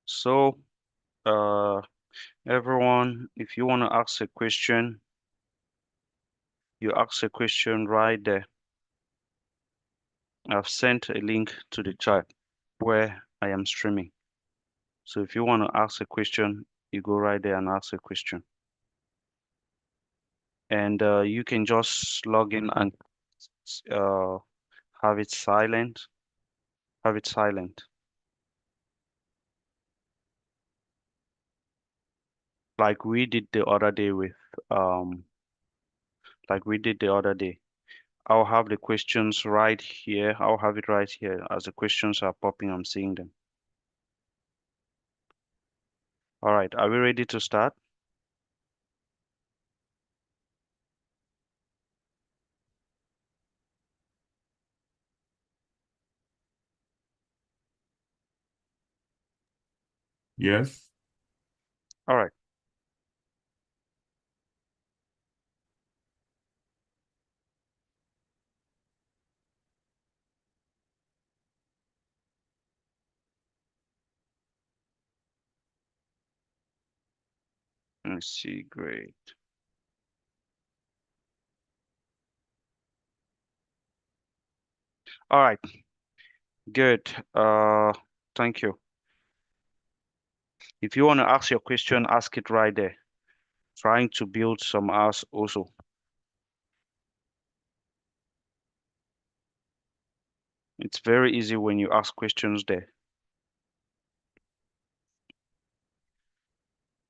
So, uh, everyone, if you want to ask a question, you ask a question right there. I've sent a link to the chat where I am streaming. So if you want to ask a question, you go right there and ask a question. And you can just log in and uh, have it silent. Have it silent. Like we did the other day with, um, like we did the other day. I'll have the questions right here. I'll have it right here as the questions are popping. I'm seeing them. All right, are we ready to start? Yes. All right. Let's see. Great. All right. Good. Thank you. If you want to ask your question, ask it right there. Trying to build some hours also. It's very easy when you ask questions there.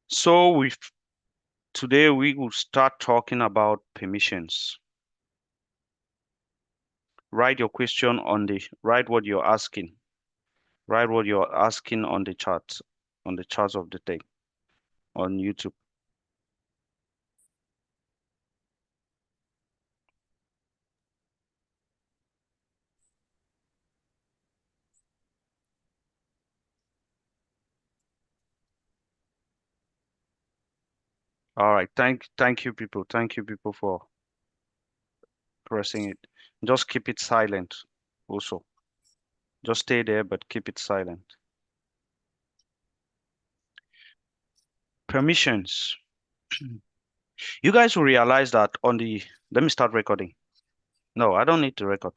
So today we will start talking about permissions. Write your question write what you're asking. Write what you're asking on the charts of the thing on YouTube. All right. Thank you people. Thank you people for pressing it. Just keep it silent also. Just stay there, but keep it silent. Permissions. You guys will realize that let me start recording. No, I don't need to record.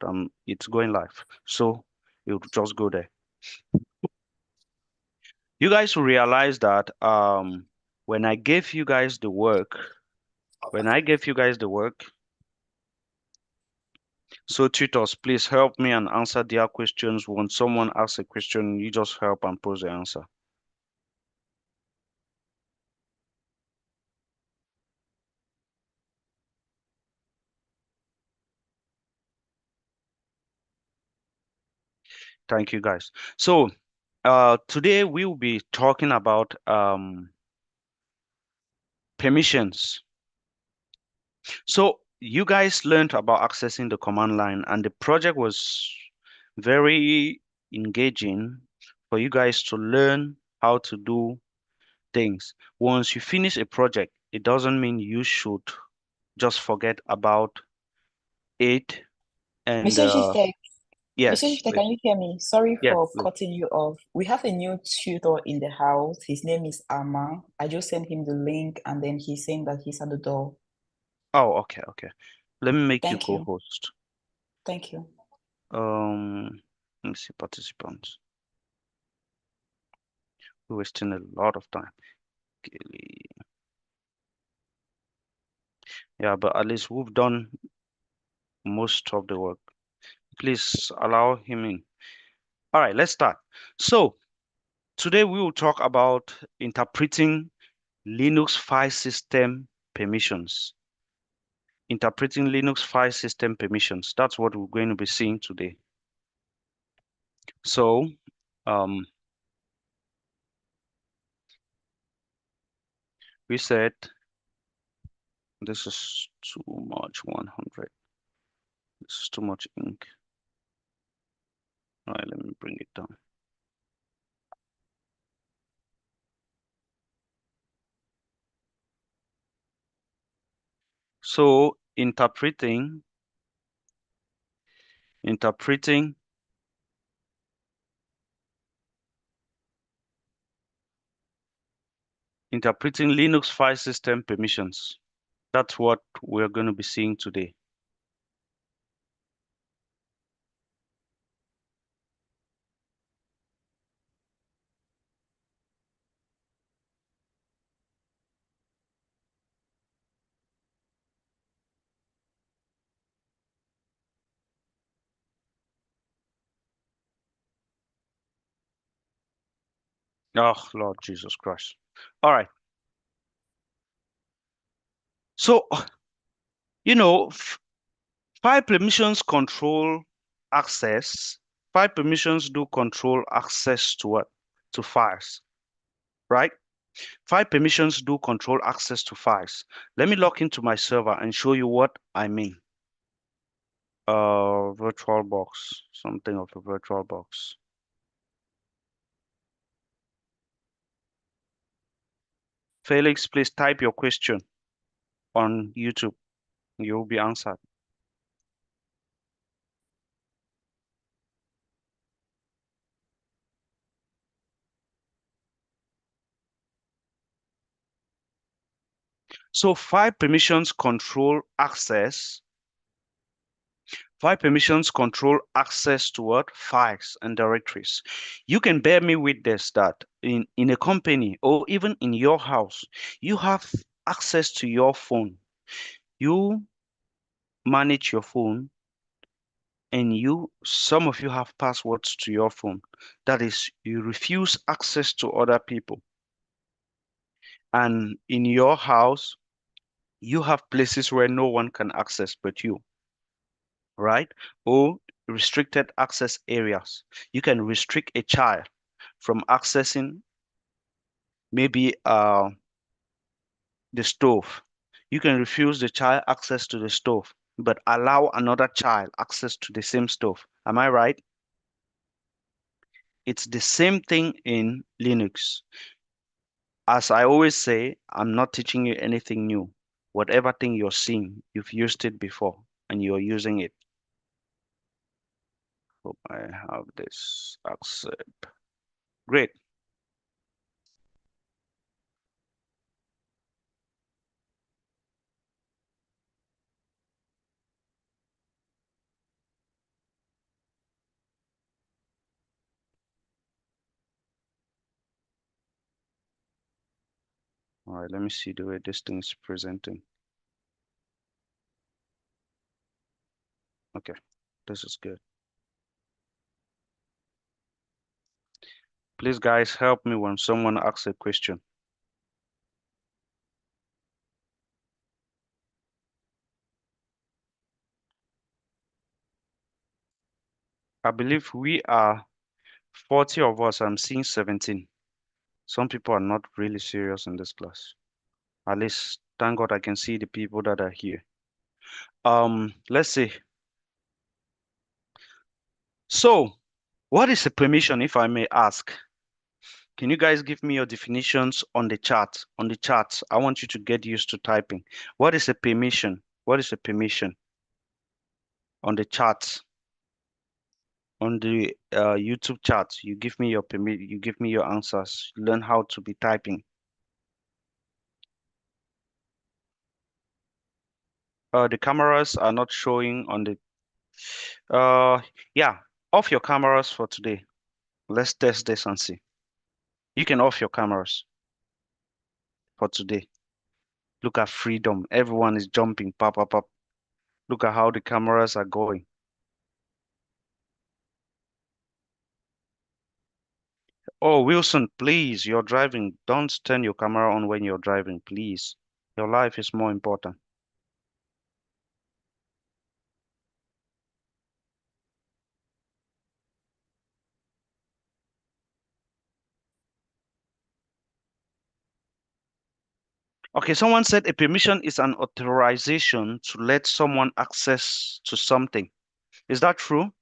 It's going live. So you just go there. You guys will realize that when I gave you guys the work, so tutors, please help me and answer their questions. When someone asks a question, you just help and pose the answer. Thank you guys. So today we will be talking about permissions. So you guys learned about accessing the command line, and the project was very engaging for you guys to learn how to do things. Once you finish a project, it doesn't mean you should just forget about it. And Mr. Shiftek, yes, please. can you hear me? Sorry Yes, for please. cutting you off. We have a new tutor in the house. His name is Ama. I just sent him the link and then he's saying that he's at the door. Oh, okay, okay. Let me make you Thank you. co-host. Thank you. Let me see participants. We're wasting a lot of time. Yeah, but at least we've done most of the work. Please allow him in. All right, let's start. So today we will talk about interpreting Linux file system permissions. Interpreting Linux file system permissions. That's what we're going to be seeing today. So, we said this is too much, 100. This is too much ink. All right, let me bring it down. So, interpreting Interpreting Linux file system permissions. That's what we're going to be seeing today. Oh, Lord Jesus Christ. All right. So, file permissions control access. File permissions do control access to what? To files, right? File permissions do control access to files. Let me log into my server and show you what I mean. VirtualBox, something of a VirtualBox. Felix, please type your question on YouTube. You will be answered. So file permissions control access. File permissions control access to what? Files and directories. You can bear me with this that in a company or even in your house, you have access to your phone. You manage your phone and some of you have passwords to your phone. That is, you refuse access to other people. And in your house, you have places where no one can access but you, right? Or restricted access areas. You can restrict a child from accessing maybe the stove. You can refuse the child access to the stove, but allow another child access to the same stove. Am I right? It's the same thing in Linux. As I always say, I'm not teaching you anything new. Whatever thing you're seeing, you've used it before and you're using it. Hope I have this accept. Great. All right, let me see the way this thing is presenting. Okay, this is good. Please, guys, help me when someone asks a question. I believe we are 40 of us. I'm seeing 17. Some people are not really serious in this class. At least, thank God I can see the people that are here. Let's see. So, what is a permission, if I may ask? Can you guys give me your definitions on the chat? On the chat, I want you to get used to typing. What is a permission? What is a permission? On the chat, on the YouTube chat, you give me your you give me your answers. Learn how to be typing. The cameras are not showing on the. Yeah, off your cameras for today. Let's test this and see. You can off your cameras for today. Look at freedom. Everyone is jumping. Pop, pop, pop. Look at how the cameras are going. Oh, Wilson, please, you're driving. Don't turn your camera on when you're driving, please. Your life is more important. Okay, someone said a permission is an authorization to let someone access to something. Is that true?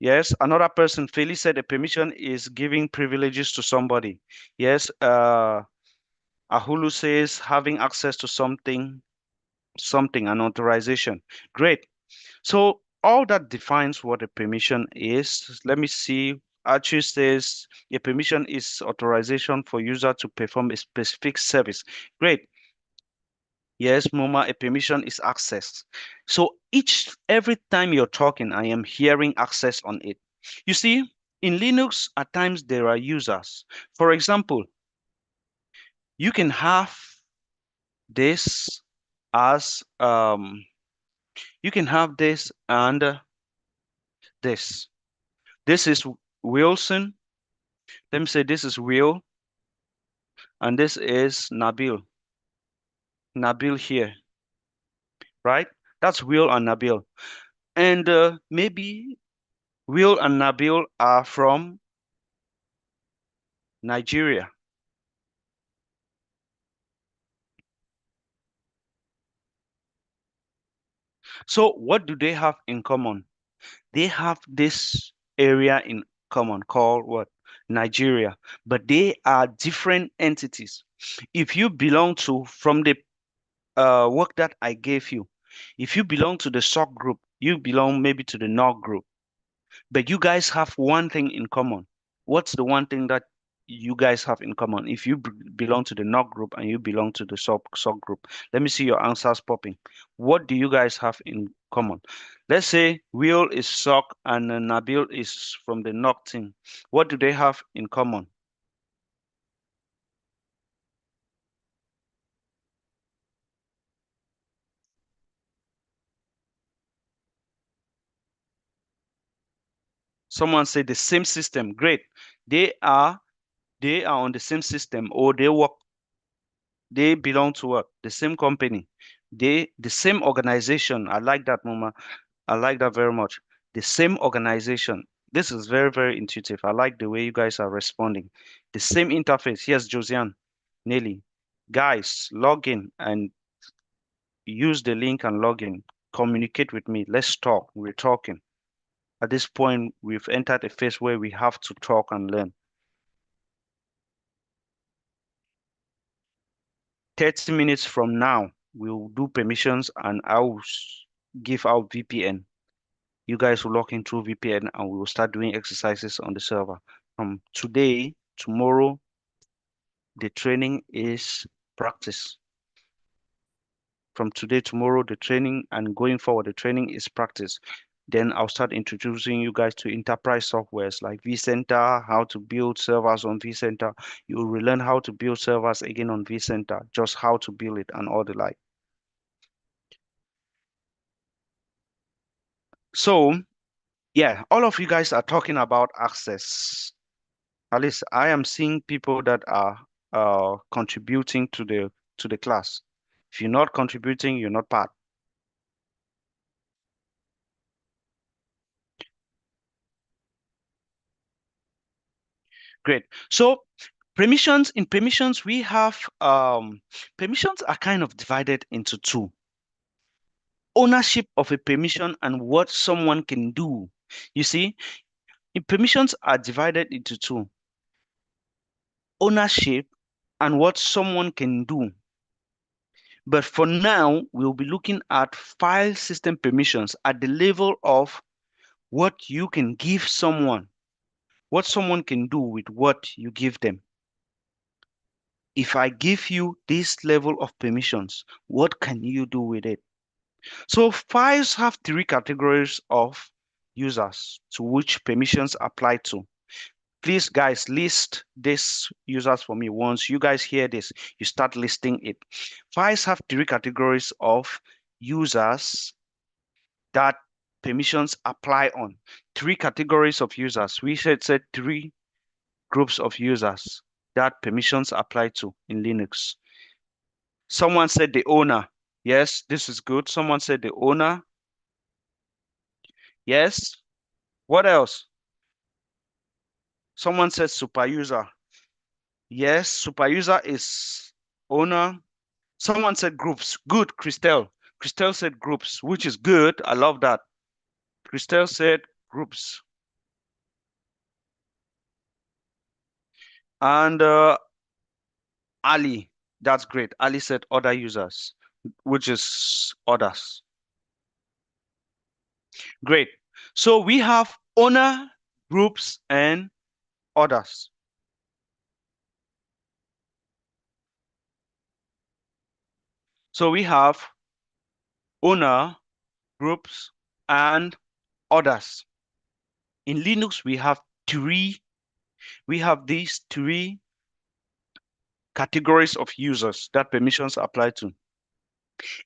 Yes, another person, Felix said a permission is giving privileges to somebody. Yes, Ahulu says having access to something, an authorization. Great. So all that defines what a permission is. Let me see. Archie says a permission is authorization for user to perform a specific service. Great. Yes, Moma, a permission is access. So every time you're talking, I am hearing access on it. You see, in Linux, at times there are users. For example, you can have this as you can have this and this. This is Wilson. Let me say this is Will, and this is Nabil. Nabil here, right? That's Will and Nabil. And maybe Will and Nabil are from Nigeria. So what do they have in common? They have this area in common called what? Nigeria. But they are different entities. If you belong to, from the work that I gave you, if you belong to the SOC group, you belong maybe to the NOC group, but you guys have one thing in common. What's the one thing that you guys have in common? If you belong to the NOC group and you belong to the SOC group, let me see your answers popping. What do you guys have in common? Let's say Will is SOC and Nabil is from the NOC team. What do they have in common? Someone said the same system. Great. They are on the same system, or they belong to what? The same company. The same organization. I like that, Mama. I like that very much. The same organization. This is very, very intuitive. I like the way you guys are responding. The same interface. Yes, Josiane, Nelly. Guys, log in and use the link and log in. Communicate with me. Let's talk. We're talking. At this point, we've entered a phase where we have to talk and learn. 30 minutes from now, we'll do permissions and I'll give out VPN. You guys will log in through VPN and we will start doing exercises on the server. From today, tomorrow, the training is practice. From today, tomorrow, the training and going forward, the training is practice. Then I'll start introducing you guys to enterprise softwares like vCenter, how to build servers on vCenter. You will relearn how to build servers again on vCenter, just how to build it and all the like. So, yeah, all of you guys are talking about access. At least I am seeing people that are contributing to the class. If you're not contributing, you're not part. Great. So in permissions, we have permissions are kind of divided into two. Ownership of a permission and what someone can do. You see, permissions are divided into two. Ownership and what someone can do. But for now, we'll be looking at file system permissions at the level of what you can give someone, what someone can do with what you give them. If I give you this level of permissions, what can you do with it? So files have three categories of users to which permissions apply to. Please, guys, list these users for me. Once you guys hear this, you start listing it. Files have three categories of users that permissions apply on. Three categories of users. We said three groups of users that permissions apply to in Linux. Someone said the owner. Yes, this is good. Someone said the owner. Yes. What else? Someone said super user. Yes, super user is owner. Someone said groups. Good, Christelle. Christelle said groups, which is good. I love that. Christelle said groups. And Ali, that's great. Ali said other users, which is others. Great. So we have owner, groups, and others. So we have owner, groups, and others. In Linux, we have these three categories of users that permissions apply to.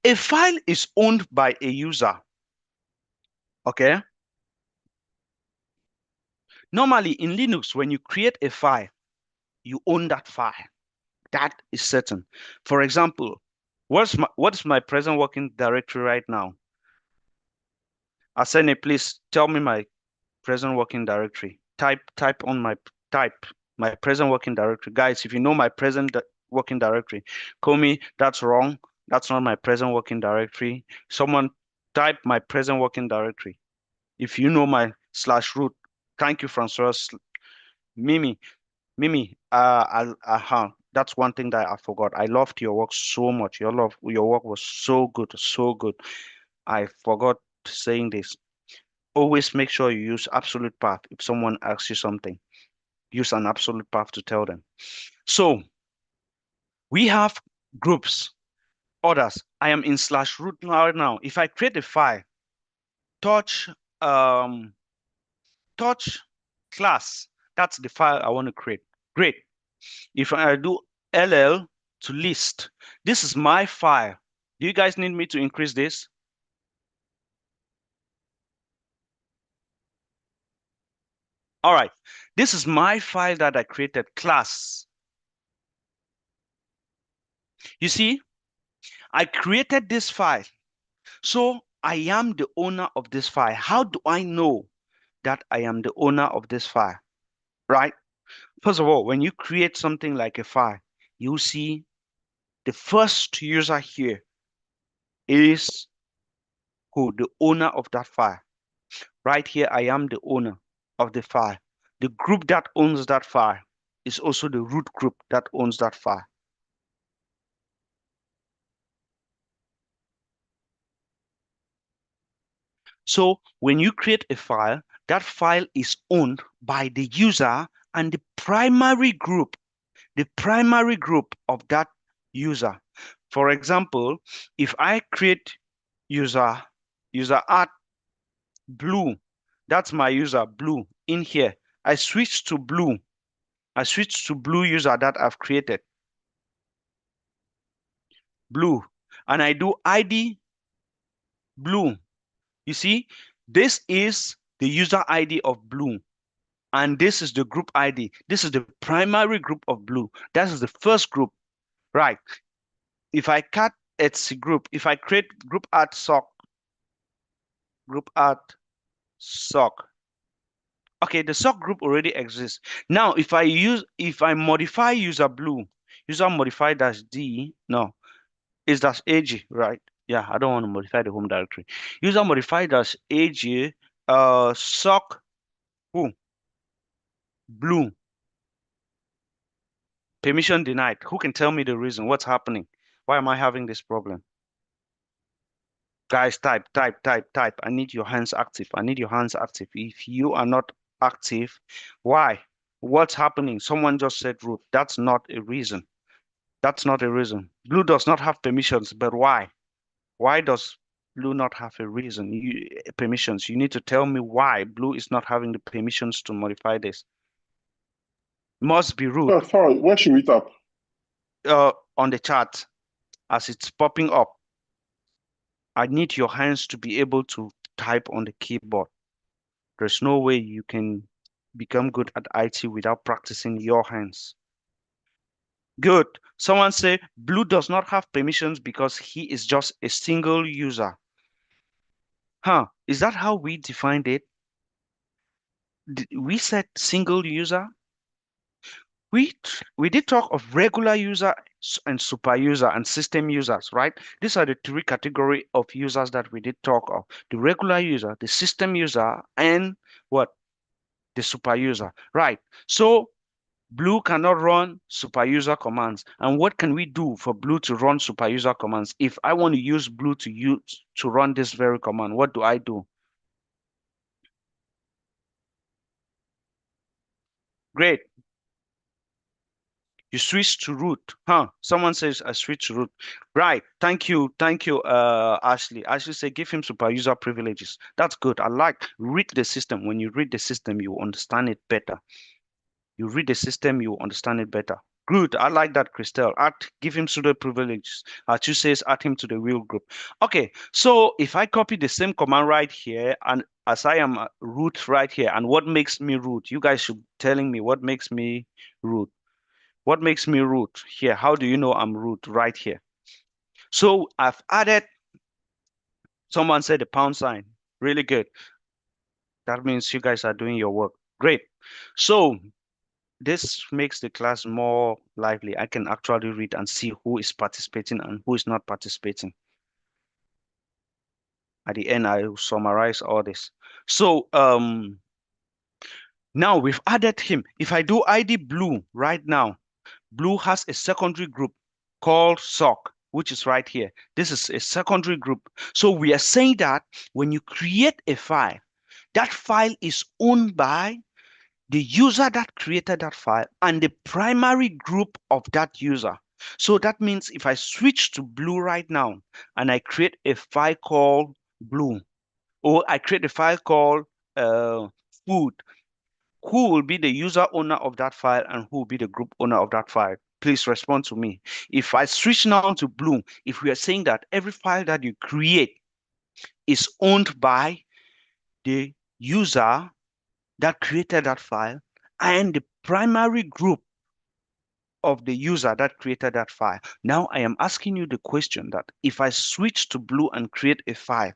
A file is owned by a user, okay? Normally in Linux, when you create a file, you own that file. That is certain. For example, what's my present working directory right now? Asene, please tell me my present working directory. Type my present working directory. Guys, if you know my present working directory, call me, that's wrong. That's not my present working directory. Someone type my present working directory. If you know my /root, thank you, Francois. Mimi, that's one thing that I forgot. I loved your work so much. Your work was so good, so good. I forgot saying this. Always make sure you use absolute path. If someone asks you something, use an absolute path to tell them. So we have groups, others. I am in /root right now. If I create a file, touch um touch class, that's the file I want to create. Great. If I do ll to list, this is my file. Do you guys need me to increase this? All right, this is my file that I created, class. You see, I created this file. So I am the owner of this file. How do I know that I am the owner of this file? Right? First of all, when you create something like a file, you see the first user here is who? The owner of that file. Right here, I am the owner of the file. The group that owns that file is also the root group that owns that file. So when you create a file, that file is owned by the user and the primary group of that user. For example, if I create user at blue, that's my user blue in here. I switch to blue user that I've created, blue, and I do ID blue. You see, this is the user ID of blue, and this is the group ID. This is the primary group of blue. That is the first group, right? If I cut its group, if I create group at sock, okay, the sock group already exists. Now, if I modify user blue, user modify -d, no, is -ag, right? Yeah, I don't want to modify the home directory. User modify -ag, sock who? Blue. Permission denied. Who can tell me the reason? What's happening? Why am I having this problem? Guys, type. I need your hands active. I need your hands active. If you are not active, why? What's happening? Someone just said root. That's not a reason. That's not a reason. Blue does not have permissions, but why? Why does Blue not have a reason? Permissions. You need to tell me why Blue is not having the permissions to modify this. Must be root. Sorry, where should we tap? On the chart as it's popping up. I need your hands to be able to type on the keyboard. There's no way you can become good at IT without practicing your hands. Good. Someone say Blue does not have permissions because he is just a single user. Huh? Is that how we defined it? We said single user? We did talk of regular user and super user and system users, right? These are the three category of users that we did talk of. The regular user, the system user, and what? The super user, right? So Blue cannot run super user commands. And what can we do for Blue to run super user commands? If I want to use Blue to run this very command, what do I do? Great. You switch to root. Huh? Someone says I switch to root. Right. Thank you. Thank you, Ashley. Ashley say give him super user privileges. That's good. I like read the system. When you read the system, you understand it better. You read the system, you understand it better. Good. I like that, Christelle. Give him pseudo privileges. Achu says add him to the real group. Okay. So if I copy the same command right here, and as I am root right here, and what makes me root? You guys should be telling me what makes me root. What makes me root here? How do you know I'm root right here? So I've added, someone said the pound sign. Really good. That means you guys are doing your work. Great. So this makes the class more lively. I can actually read and see who is participating and who is not participating. At the end, I will summarize all this. So now we've added him. If I do ID blue right now, blue has a secondary group called SOC, which is right here. This is a secondary group. So we are saying that when you create a file, that file is owned by the user that created that file and the primary group of that user. So that means if I switch to blue right now and I create a file called blue, or I create a file called food, who will be the user owner of that file and who will be the group owner of that file? Please respond to me. If I switch now to blue, if we are saying that every file that you create is owned by the user that created that file and the primary group of the user that created that file. Now I am asking you the question that if I switch to blue and create a file,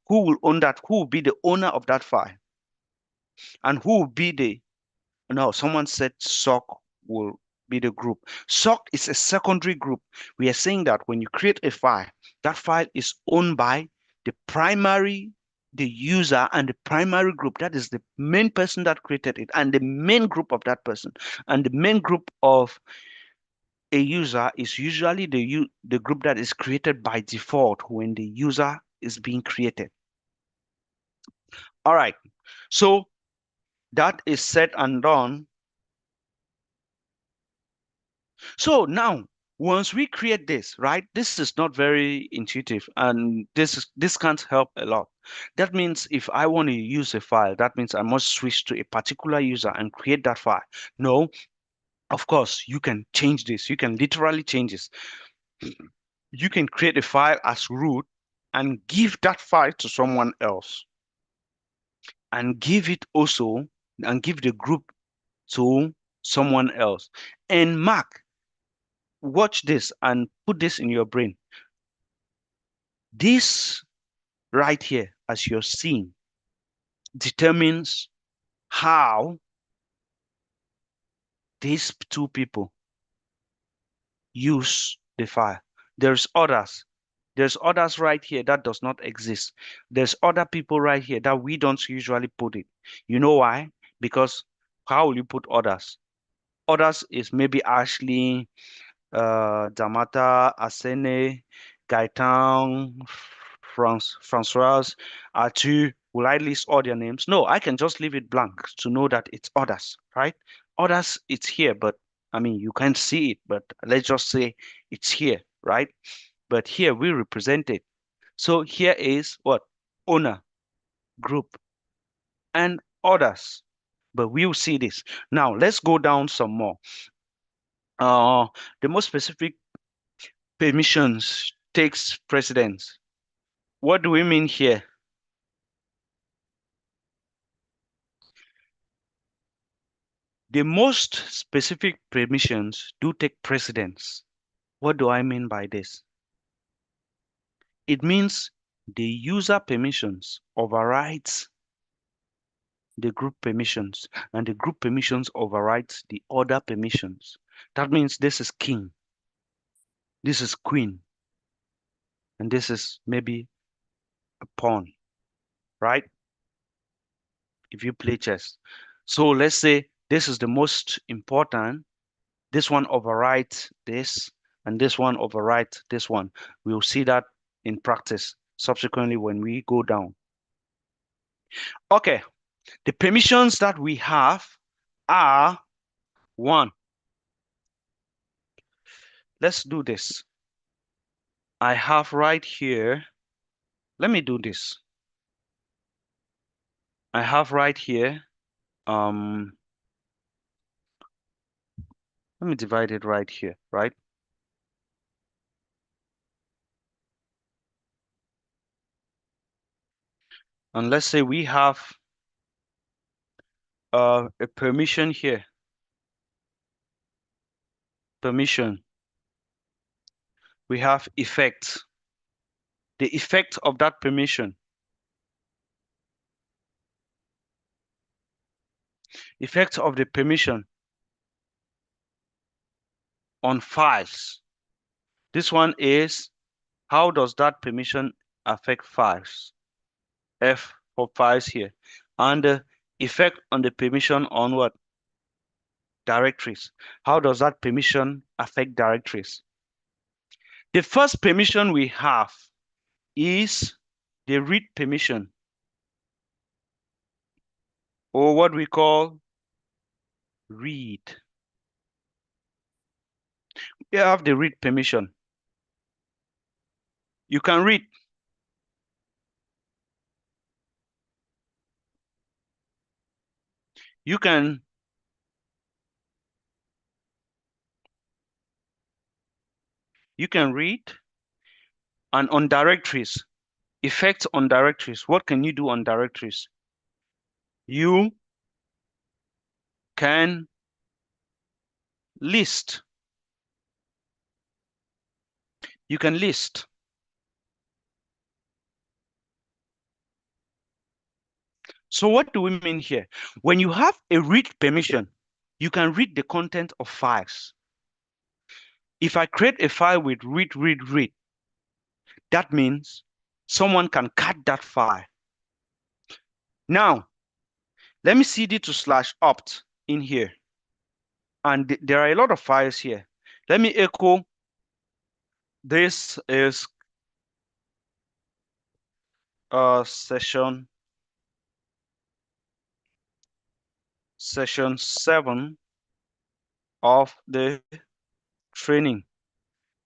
who will own that? Who will be the owner of that file? And who will be the, no, someone said SOC will be the group. SOC is a secondary group. We are saying that when you create a file, that file is owned by the primary, the user, and the primary group. That is the main person that created it, and the main group of that person. And the main group of a user is usually the group that is created by default when the user is being created. All right. So that is said and done. So now, once we create this, right, this is not very intuitive and this can't help a lot. That means if I want to use a file, that means I must switch to a particular user and create that file. No, of course, you can change this. You can literally change this. You can create a file as root and give that file to someone else and give it also and give the group to someone else. And Mark, watch this and put this in your brain. This right here, as you're seeing, determines how these two people use the file. There's others. There's others right here that does not exist. There's other people right here that we don't usually put it. You know why? Because how will you put others? Others is maybe Ashley, Damata, Asene, Gaetan, Francois, Artu. Will I list all their names? No, I can just leave it blank to know that it's others, right? Others, it's here, but I mean, you can't see it, but let's just say it's here, right? But here we represent it. So here is what? Owner, group, and others. But we'll see this. Now, let's go down some more. The most specific permissions takes precedence. What do we mean here? The most specific permissions do take precedence. What do I mean by this? It means the user permissions overrides the group permissions, and the group permissions overrides the other permissions. That means this is king, this is queen, and this is maybe a pawn, right? If you play chess. So let's say this is the most important. This one overrides this, and this one overrides this one. We'll see that in practice subsequently when we go down. Okay, the permissions that we have are 1. Let's do this. I have right here, let me do this. I have right here, let me divide it right here, right? And let's say we have a permission here. Permission. We have effect. The effect of that permission. Effect of the permission on files. This one is how does that permission affect files? F for files here. And the effect on the permission on what? Directories. How does that permission affect directories? The first permission we have is the read permission, or what we call read. You have the read permission. You can read. You can read. And on directories, effects on directories. What can you do on directories? You can list. You can list. So what do we mean here? When you have a read permission, you can read the content of files. If I create a file with read, that means someone can cut that file. Now, let me cd to /opt in here. And there are a lot of files here. Let me echo. This is session 7 of the training.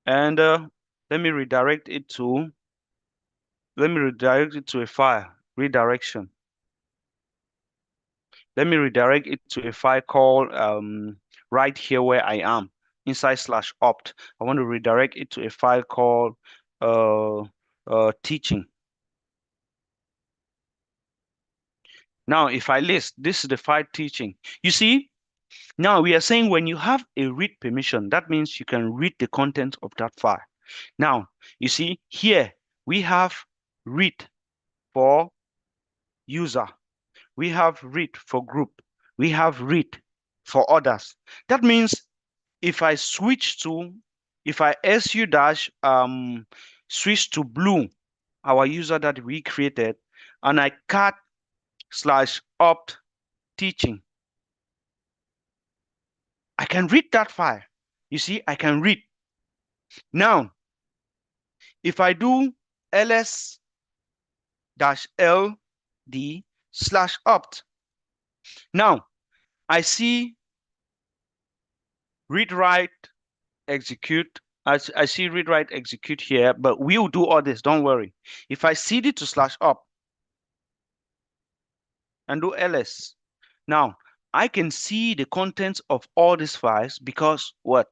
And let me redirect it to a file, redirection. Let me redirect it to a file called right here where I am, inside /opt. I want to redirect it to a file called teaching. Now, if I list, this is the file teaching. You see, now we are saying when you have a read permission, that means you can read the content of that file. Now, you see here, we have read for user. We have read for group. We have read for others. That means if I SU dash switch to blue, our user that we created, and I cat /opt teaching, I can read that file. You see, I can read. Now, if I do ls-ld /opt, now I see read write execute. I see read write execute here, but we'll do all this, don't worry. If I cd to /opt and do ls, now I can see the contents of all these files because what?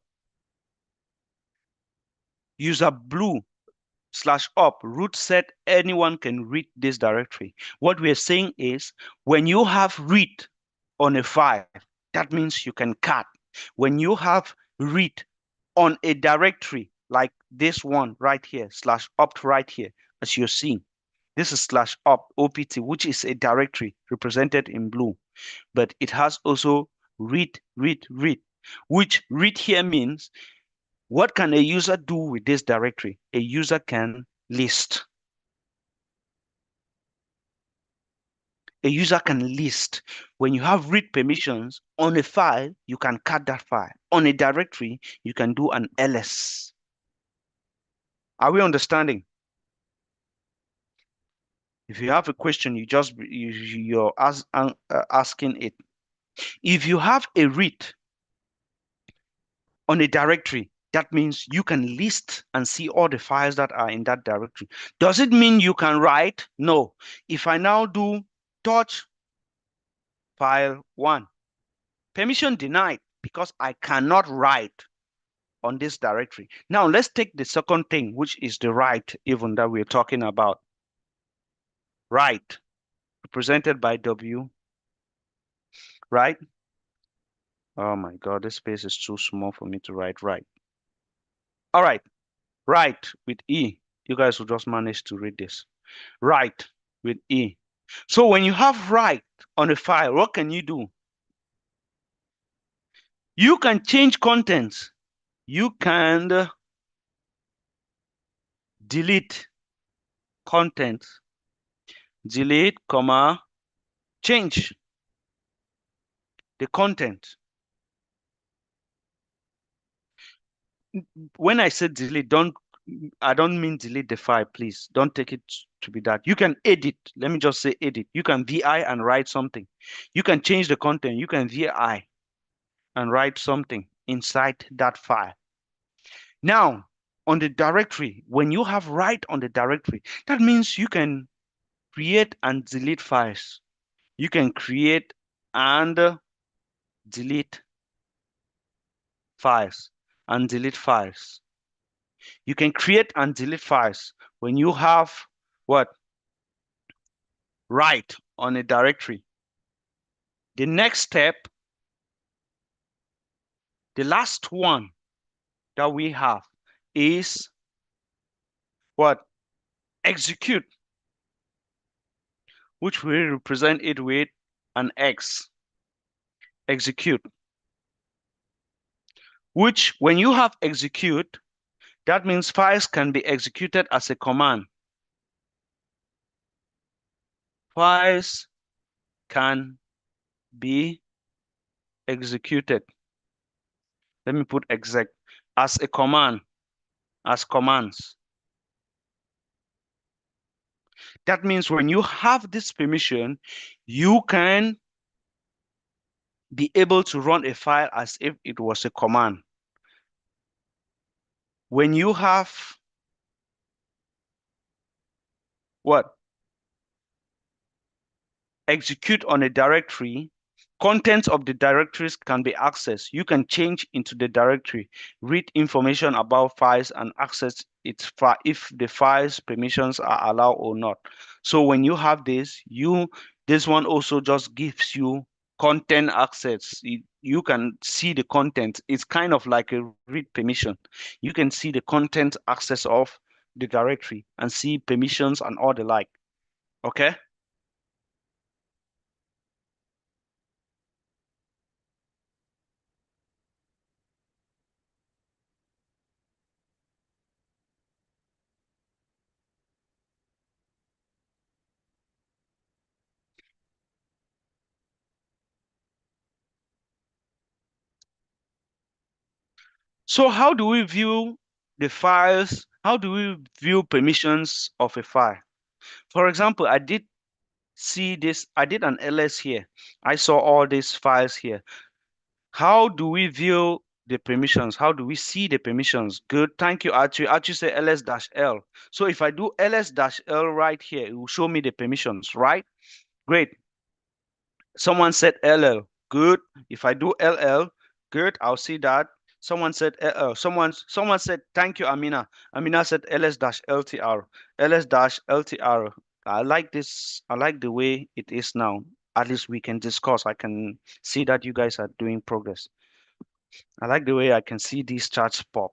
User blue /opt root set anyone can read this directory. What we're saying is when you have read on a file, that means you can cut. When you have read on a directory like this one right here, /opt right here, as you're seeing, this is /opt, which is a directory represented in blue, but it has also read, which read here means what can a user do with this directory? A user can list. A user can list. When you have read permissions on a file, you can cut that file. On a directory, you can do an ls. Are we understanding? If you have a question, you're asking it. If you have a read on a directory, that means you can list and see all the files that are in that directory. Does it mean you can write? No. If I now do touch file 1, permission denied because I cannot write on this directory. Now let's take the second thing, which is the write even that we're talking about. Write, represented by W, right? Oh my God, this space is too small for me to write right. All right, write with E. You guys will just manage to read this. Write with E. So when you have write on a file, what can you do? You can change contents. You can delete contents. Delete, comma, change the content. When I say delete, I don't mean delete the file, please. Don't take it to be that. You can edit. Let me just say edit. You can VI and write something. You can change the content. You can VI and write something inside that file. Now, on the directory, when you have write on the directory, that means you can create and delete files. You can create and delete files and delete files. You can create and delete files when you have what? Write on a directory. The next step, the last one that we have is what? Execute, which we represent it with an X. Execute, which when you have execute, that means files can be executed as a command. Files can be executed. Let me put exec as a command, as commands. That means when you have this permission, you can be able to run a file as if it was a command. When you have what? Execute on a directory, contents of the directories can be accessed. You can change into the directory, read information about files and access its file if the files permissions are allowed or not. So when you have this, this one also just gives you content access. You can see the content. It's kind of like a read permission. You can see the content access of the directory and see permissions and all the like. Okay? So how do we view the files? How do we view permissions of a file? For example, I did see this, I did an ls here. I saw all these files here. How do we view the permissions? How do we see the permissions? Good, thank you, Archie. Archie say ls-l. So if I do ls-l right here, it will show me the permissions, right? Great. Someone said ll. Good. If I do ll, good, I'll see that. Someone said someone said thank you, Amina. Amina said ls-ltr. ls-ltr. I like this. I like the way it is now. At least we can discuss. I can see that you guys are doing progress. I like the way I can see these charts pop.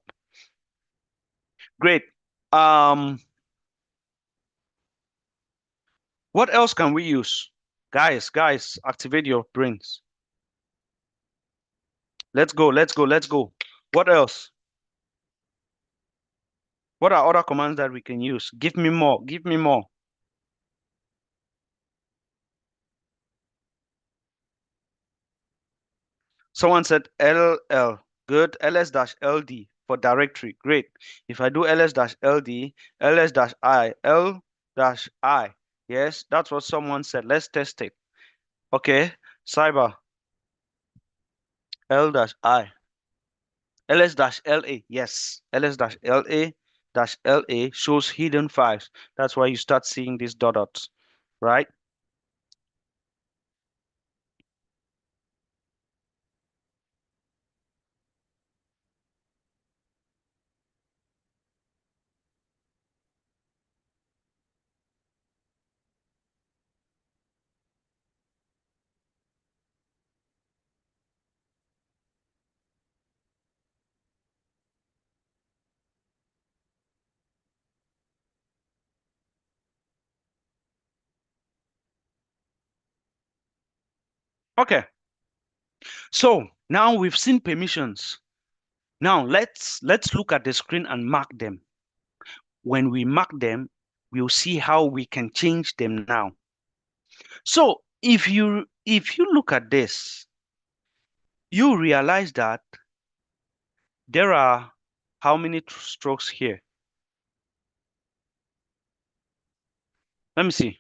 Great. What else can we use? Guys, activate your brains. Let's go. What else? What are other commands that we can use? Give me more. Give me more. Someone said LL. Good. ls-ld for directory. Great. If I do ls-ld, ls-i, l-i. Yes, that's what someone said. Let's test it. Okay. Cyber. L-i. ls-la, yes, ls-la shows hidden files. That's why you start seeing these dots, right? Okay, so now we've seen permissions. Now let's look at the screen and mark them. When we mark them, we'll see how we can change them now. So if you look at this, you realize that there are how many strokes here? Let me see.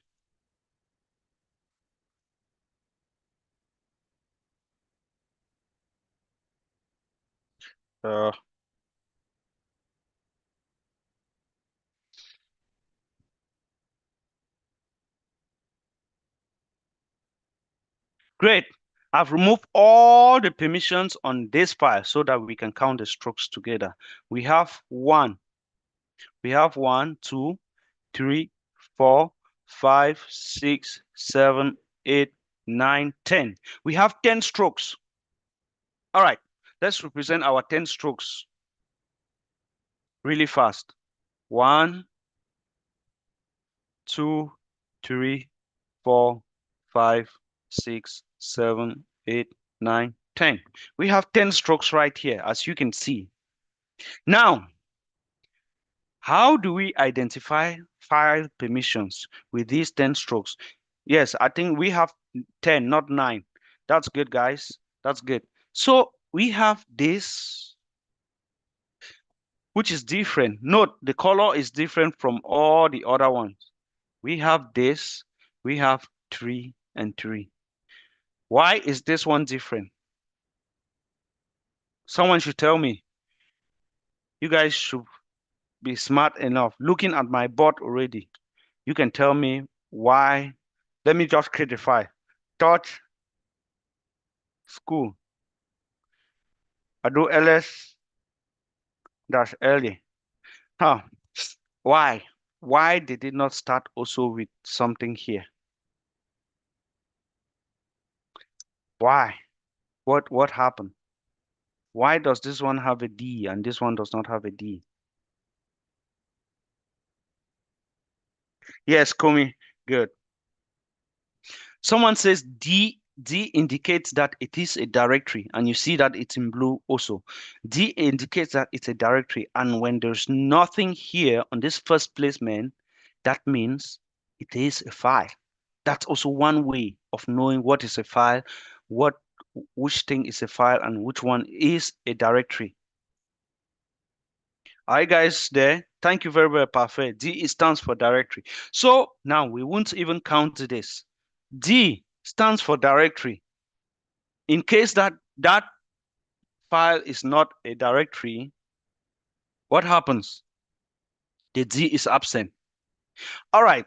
Uh, Great. I've removed all the permissions on this file so that we can count the strokes together. We have one, 2, 3, 4, 5, 6, 7, 8, 9, 10. We have 10 strokes. All right, let's represent our 10 strokes really fast. 1, 2, 3, 4, 5, 6, 7, 8, 9, 10. We have 10 strokes right here, as you can see. Now, how do we identify file permissions with these 10 strokes? Yes, I think we have 10, not 9. That's good, guys. That's good. So we have this, which is different. Note, the color is different from all the other ones. We have this, we have 3 and 3. Why is this one different? Someone should tell me. You guys should be smart enough. Looking at my board already, you can tell me why. Let me just clarify. Touch school. I do ls dash early. Huh. Why? Why did it not start also with something here? Why? What happened? Why does this one have a D and this one does not have a D? Yes, Komi. Good. Someone says D indicates that it is a directory, and you see that it's in blue also. D indicates that it's a directory, and when there's nothing here on this first placement, that means it is a file. That's also one way of knowing what is a file, what which thing is a file, and which one is a directory. All right, guys, there. Thank you very, very perfect. D stands for directory. So now we won't even count this. D stands for directory. In case that file is not a directory, what happens? The D is absent. All right.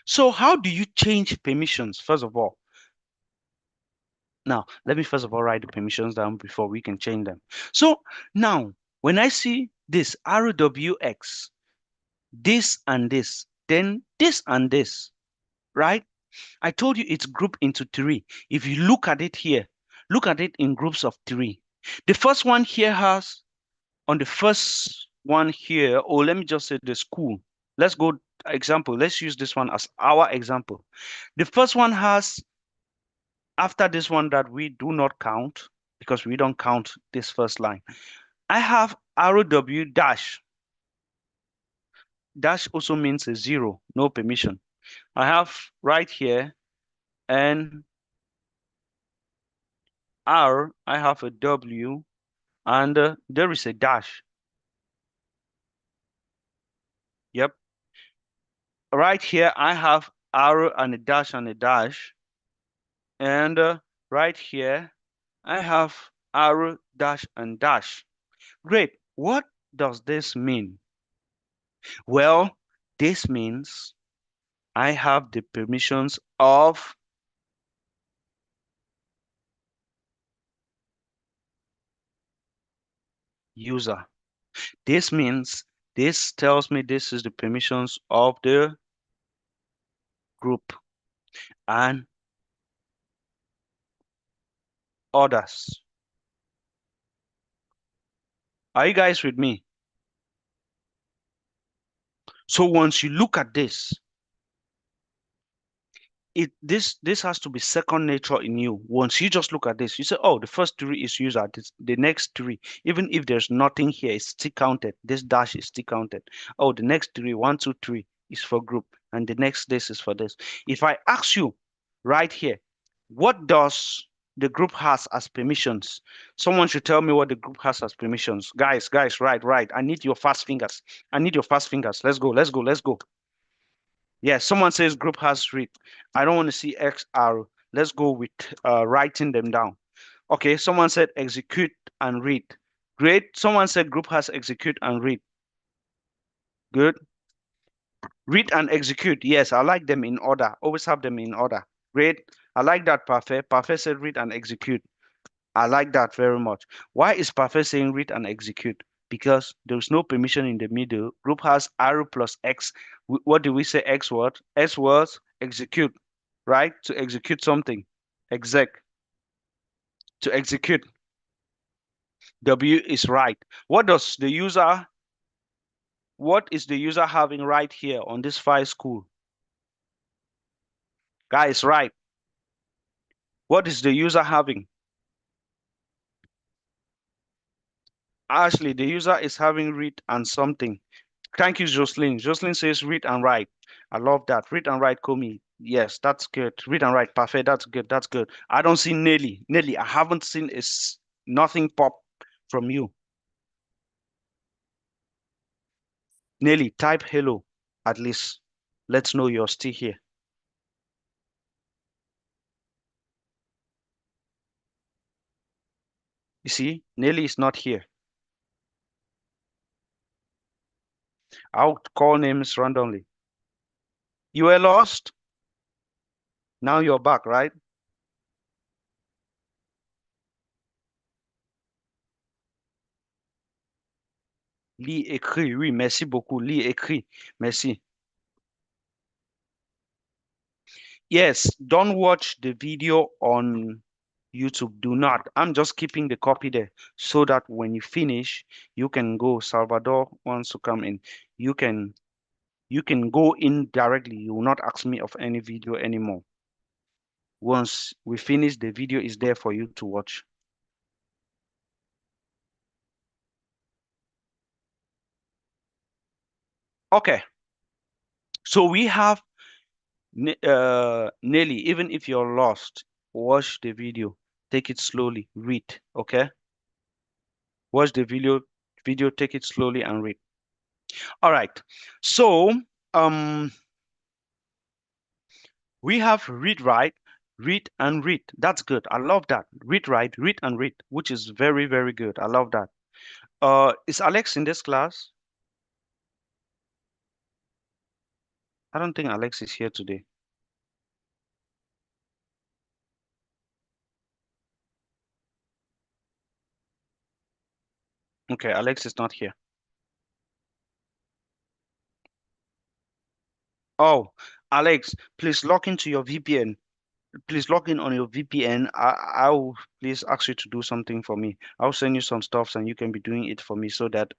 So how do you change permissions, first of all? Now, let me first of all write the permissions down before we can change them. So now, when I see this RWX, this and this, then this and this, right? I told you it's grouped into 3. If you look at it here, look at it in groups of 3. The first one here has, on the first one here, or let me just say the school. Let's go example. Let's use this one as our example. The first one has, after this one that we do not count, because we don't count this first line, I have ROW dash. Dash also means a 0, no permission. I have right here, and R, I have a W, and there is a dash. Yep. Right here, I have arrow and a dash and a dash. And right here, I have arrow, dash, and dash. Great. What does this mean? Well, this means I have the permissions of user. This means this tells me this is the permissions of the group and others. Are you guys with me? So once you look at this, this has to be second nature in you. Once you just look at this, you say, oh, the first three is user. The next three, even if there's nothing here, it's still counted. This dash is still counted. Oh, the next three, one, two, three, is for group, and the next this is for this. If I ask you right here, what does the group has as permissions? Someone should tell me what the group has as permissions. Guys, right. I need your fast fingers. I need your fast fingers. Let's go. Yeah, someone says group has read. I don't want to see X arrow. Let's go with writing them down. Okay, someone said execute and read. Great. Someone said group has execute and read. Good. Read and execute. Yes, I like them in order. Always have them in order. Great. I like that, Parfait. Parfait said read and execute. I like that very much. Why is Parfait saying read and execute? Because there's no permission in the middle. Group has arrow plus X. What do we say X word? S words execute, right? To execute something. Exec. To execute. W is right. What is the user having right here on this file school? Guys, right. What is the user having? Actually, the user is having read and something. Thank you, Jocelyn. Jocelyn says read and write. I love that. Read and write, Komi. Yes, that's good. Read and write, perfect. That's good. That's good. I don't see Nelly. Nelly, I haven't seen nothing pop from you. Nelly, type hello. At least let's know you're still here. You see, Nelly is not here. I'll call names randomly. You were lost. Now you're back, right? Lis écrit. Oui, merci beaucoup. Lis écrit. Merci. Yes, don't watch the video on YouTube. Do not. I'm just keeping the copy there so that when you finish, you can go. Salvador wants to come in. You can you can go in directly. You will not ask me of any video anymore. Once we finish, the video is there for you to watch. Okay. So we have Nelly. Even if you're lost, watch the video. Take it slowly. Read. Okay. Watch the video, take it slowly and read. All right. So um we have read and read. That's good. I love that. Read and read, which is very, very good. I love that. Is Alex in this class? I don't think Alex is here today. Okay, Alex is not here. Oh, Alex, please log into your VPN. Please log in on your VPN. I'll please ask you to do something for me. I'll send you some stuff and you can be doing it for me so that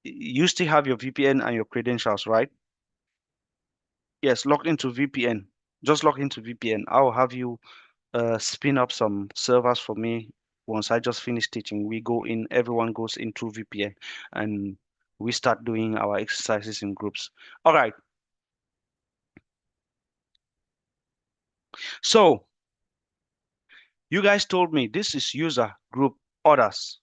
you still have your VPN and your credentials, right? Yes, log into VPN. Just log into VPN. I'll have you spin up some servers for me. Once I just finish teaching, we go in, everyone goes in through VPN and we start doing our exercises in groups. All right. So you guys told me this is user group others.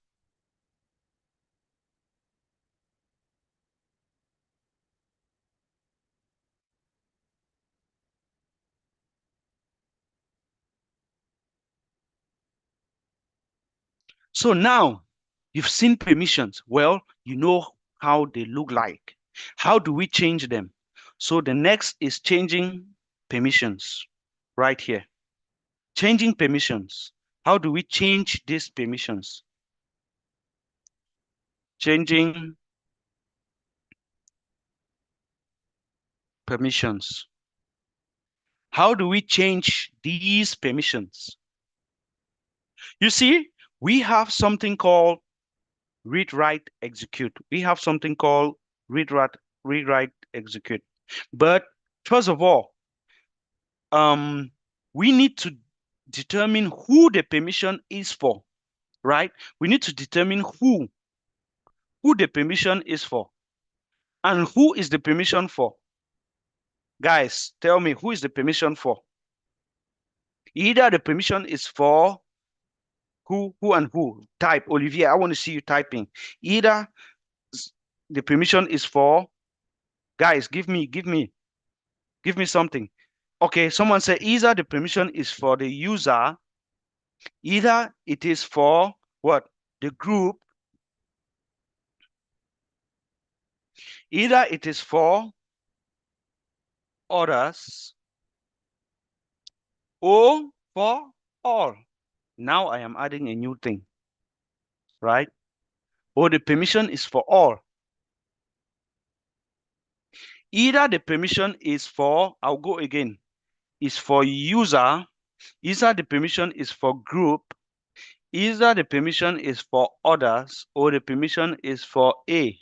So now you've seen permissions. Well, you know how they look like. How do we change them? So the next is changing permissions right here. Changing permissions. How do we change these permissions? Changing permissions. How do we change these permissions? You see, we have something called read, write, execute. We have something called read, write, execute. But first of all, um, we need to determine who the permission is for, right? We need to determine who the permission is for. And who is the permission for? Guys, tell me, who is the permission for? Either the permission is for who and who. Type, Olivier, I want to see you typing. Either the permission is for, guys, give me something. Okay, someone said either the permission is for the user, either it is for what? The group, either it is for others or for all. Now I am adding a new thing, right? Or the permission is for all. Either the permission is for, I'll go again, is for user, either the permission is for group, either the permission is for others, or the permission is for A.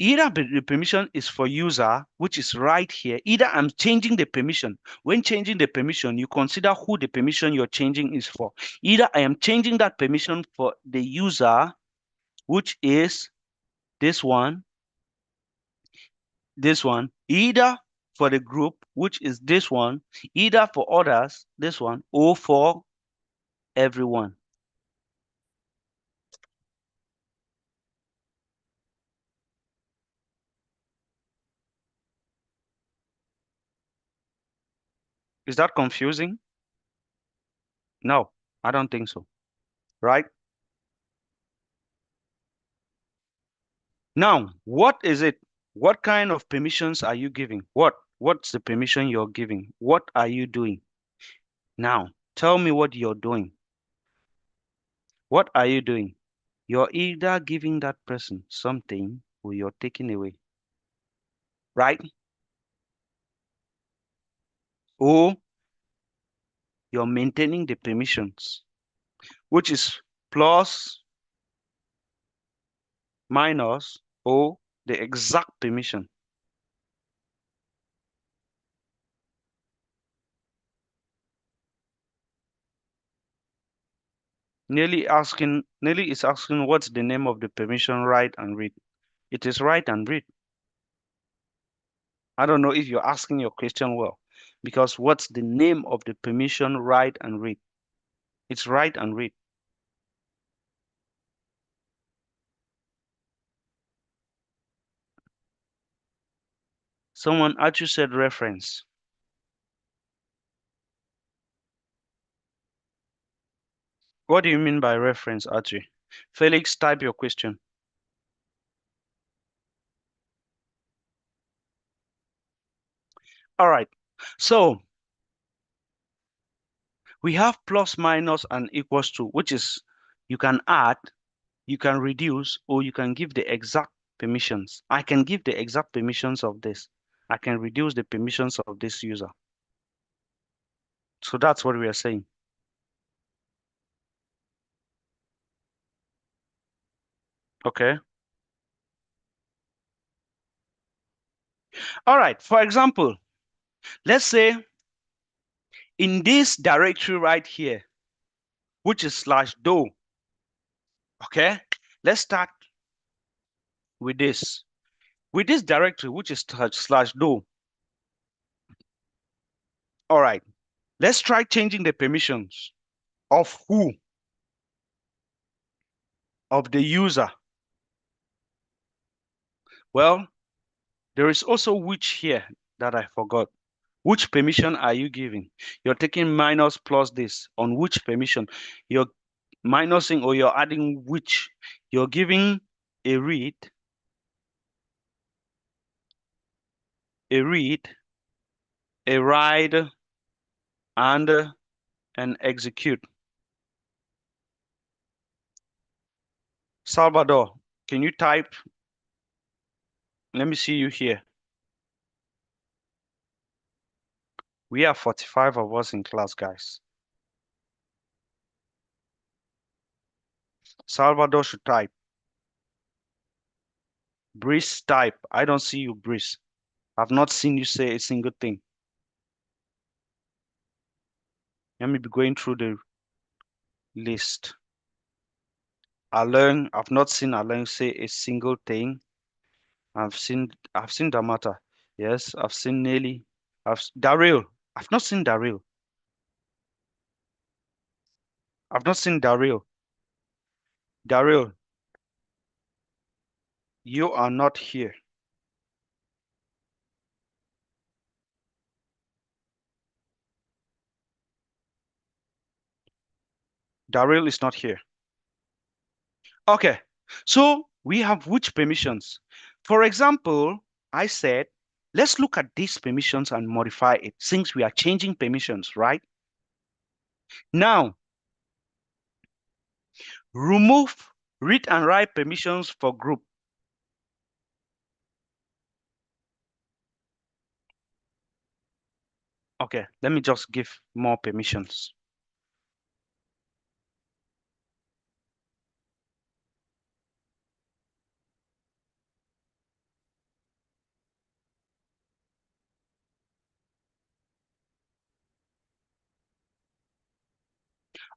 Either the permission is for user, which is right here. Either I'm changing the permission. When changing the permission, you consider who the permission you're changing is for. Either I am changing that permission for the user, which is this one, either for the group, which is this one, either for others, this one, or for everyone. Is that confusing? No, I don't think so. Right? Now, what is it? What kind of permissions are you giving? What's the permission you're giving? What are you doing? Now, tell me what you're doing. What are you doing? You're either giving that person something or you're taking away. Right? Or you're maintaining the permissions, which is plus, minus, or the exact permission. Nelly is asking what's the name of the permission write and read. It is write and read. I don't know if you're asking your question well, because what's the name of the permission write and read? It's write and read. Someone actually said reference. What do you mean by reference, Archie? Felix, type your question. All right. So we have plus, minus, and equals to, which is you can add, you can reduce, or you can give the exact permissions. I can give the exact permissions of this. I can reduce the permissions of this user. So that's what we are saying. Okay. All right. For example, let's say in this directory right here, which is /do, okay? Let's start with this. With this directory, which is /do. All right. Let's try changing the permissions of who? Of the user. Well, there is also which here that I forgot. Which permission are you giving? You're taking minus plus this. On which permission? You're minusing or you're adding which? You're giving a read, a read, a write, and an execute. Salvador, can you type? Let me see you here. We are 45 of us in class, guys. Salvador should type. Breeze, type. I don't see you, Breeze. I've not seen you say a single thing. Let me be going through the list. Alain, I've not seen Alain say a single thing. I've seen Damata. Yes, I've seen Nelly. Daryl. I've not seen Daryl. I've not seen Daryl. Daryl, you are not here. Daryl is not here. Okay, so we have which permissions? For example, I said, let's look at these permissions and modify it since we are changing permissions, right? Now, remove read and write permissions for group. Okay, let me just give more permissions.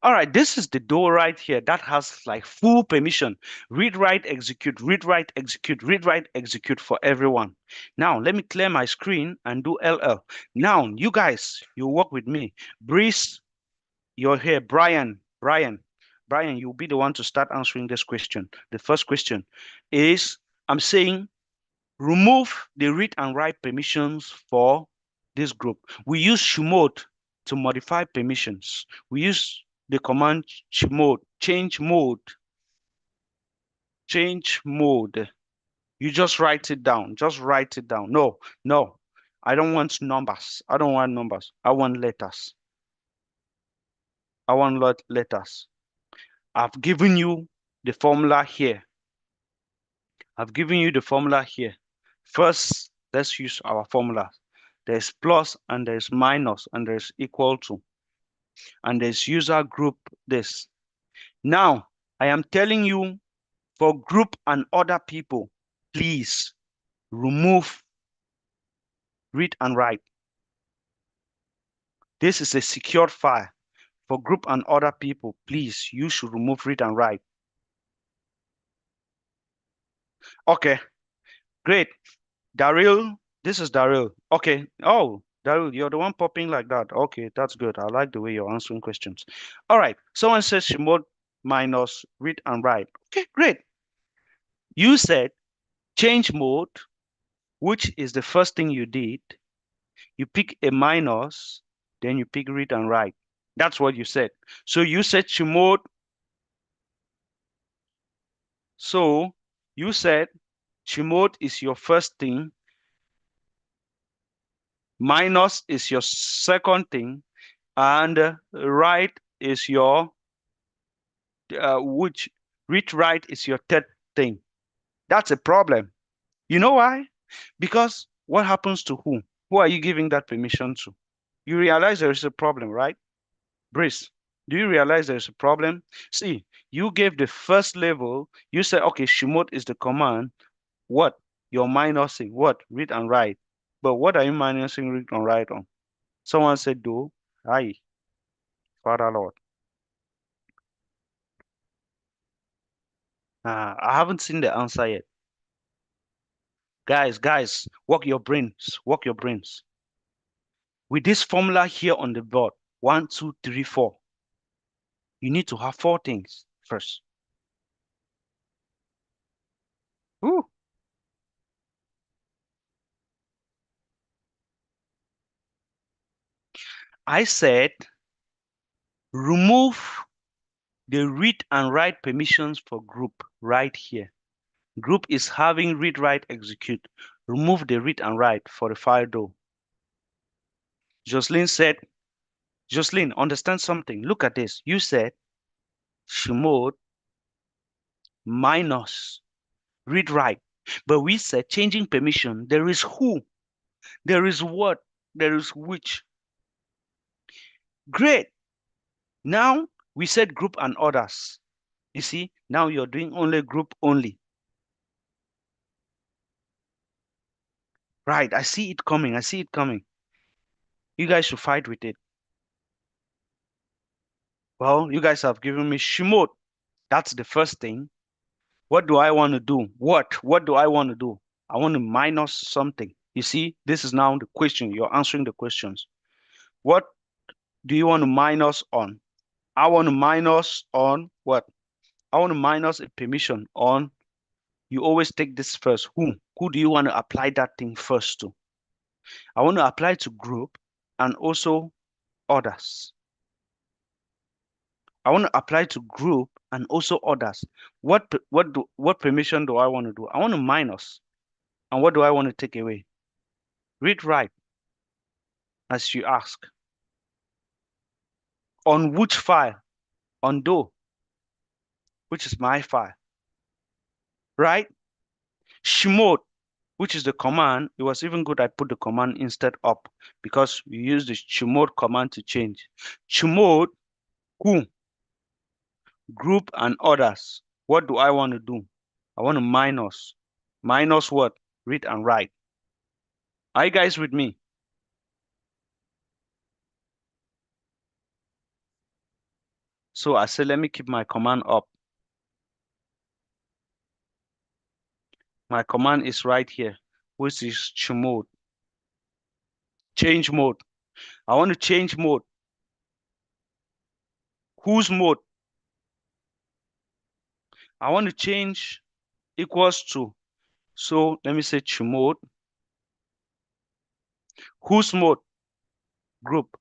All right, this is the door right here that has like full permission. Read, write, execute, read, write, execute, read, write, execute for everyone. Now, let me clear my screen and do LL. Now, you guys, you work with me. Breeze, you're here. Brian, you'll be the one to start answering this question. The first question is, I'm saying remove the read and write permissions for this group. We use chmod to modify permissions. We use the command chmod, change mode. You just write it down. Just write it down. No, no. I don't want numbers. I don't want numbers. I want letters. I want letters. I've given you the formula here. I've given you the formula here. First, let's use our formula. There's plus and there's minus and there's equal to. And there's user group this. Now, I am telling you for group and other people, please remove read and write. This is a secured file. For group and other people, please, you should remove read and write. Okay, great. Daryl, this is Daryl. Okay. Oh, Daryl, you're the one popping like that. Okay, that's good. I like the way you're answering questions. All right. Someone says chmod minus read and write. Okay, great. You said change mode, which is the first thing you did. You pick a minus, then you pick read and write. That's what you said. So you said chmod. So you said chmod is your first thing, minus is your second thing, and write is your which read write is your third thing. That's a problem. You know why? Because what happens to who? Who are you giving that permission to? You realize there is a problem, right? Brice, do you realize there's a problem? See, you gave the first level, you said, okay, chmod is the command. What? You're minusing. What? Read and write. But what are you minusing read and write on? Someone said do. Aye, Father Lord. I haven't seen the answer yet. Guys, work your brains. Work your brains. With this formula here on the board, 1, 2, 3, 4, you need to have 4 things first. Ooh. I said remove the read and write permissions for group right here. Group is having read, write, execute. Remove the read and write for the file though. Jocelyn said, Jocelyn, understand something. Look at this. You said chmod minus read, write. But we said changing permission. There is who, there is what, there is which. Great. Now we said group and others. You see, now you're doing only group only. Right, I see it coming. I see it coming. You guys should fight with it. Well, you guys have given me chmod. That's the first thing. What do I want to do? What do I want to do? I want to minus something. You see, this is now the question. You're answering the questions. What do you want to minus on? I want to minus on what? I want to minus a permission on. You always take this first. Who? Who do you want to apply that thing first to? I want to apply to group and also others. I want to apply to group and also others. What permission do I want to do? I want to minus. And what do I want to take away? Read write, as you ask. On which file? On do, which is my file. Right? Chmod, which is the command. It was even good I put the command instead up because we use the chmod command to change. Chmod, who? Group and others. What do I want to do? I want to minus. Minus what? Read and write. Are you guys with me? So I said, let me keep my command up. My command is right here, which is chmod. Change mode. I want to change mode. Whose mode? I want to change equals to. So let me say chmod. Whose mode? Group.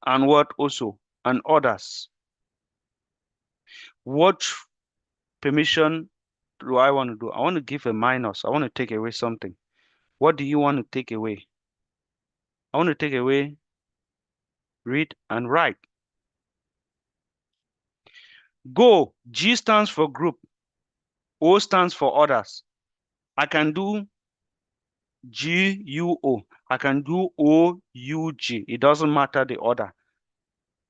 And what also? And others. What permission do I want to do? I want to give a minus. I want to take away something. What do you want to take away? I want to take away read and write. Go. G stands for group. O stands for others. I can do GUO. I can do OUG. It doesn't matter the order.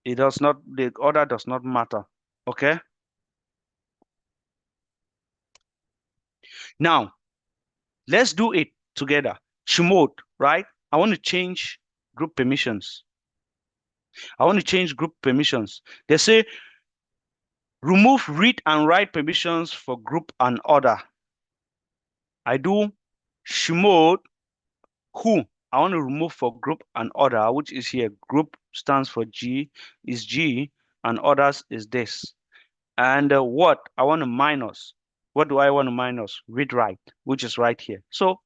The order does not matter. Okay? Now, let's do it together. Chmod, right? I want to change group permissions. I want to change group permissions. They say remove read and write permissions for group and other. I do chmod who. I want to remove for group and other, which is here. Group stands for G, is G, and others is this. And what? I want to minus. What do I want to minus? Read write, which is right here. So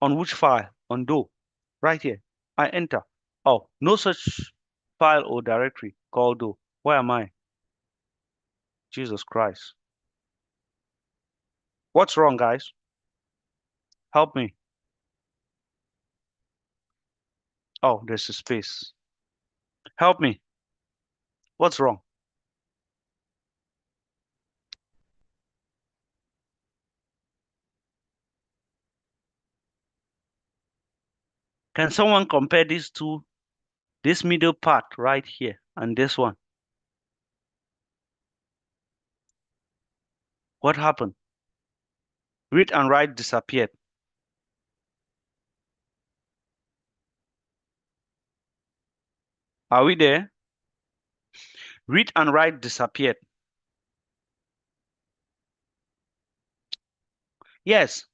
on which file? On do, right here. I enter. Oh, no such file or directory called do. Where am I? Jesus Christ. What's wrong, guys? Help me. Oh, there's a space. Help me. What's wrong? Can someone compare these two, this middle part right here and this one? What happened? Read and write disappeared. Are we there? Read and write disappeared. Yes.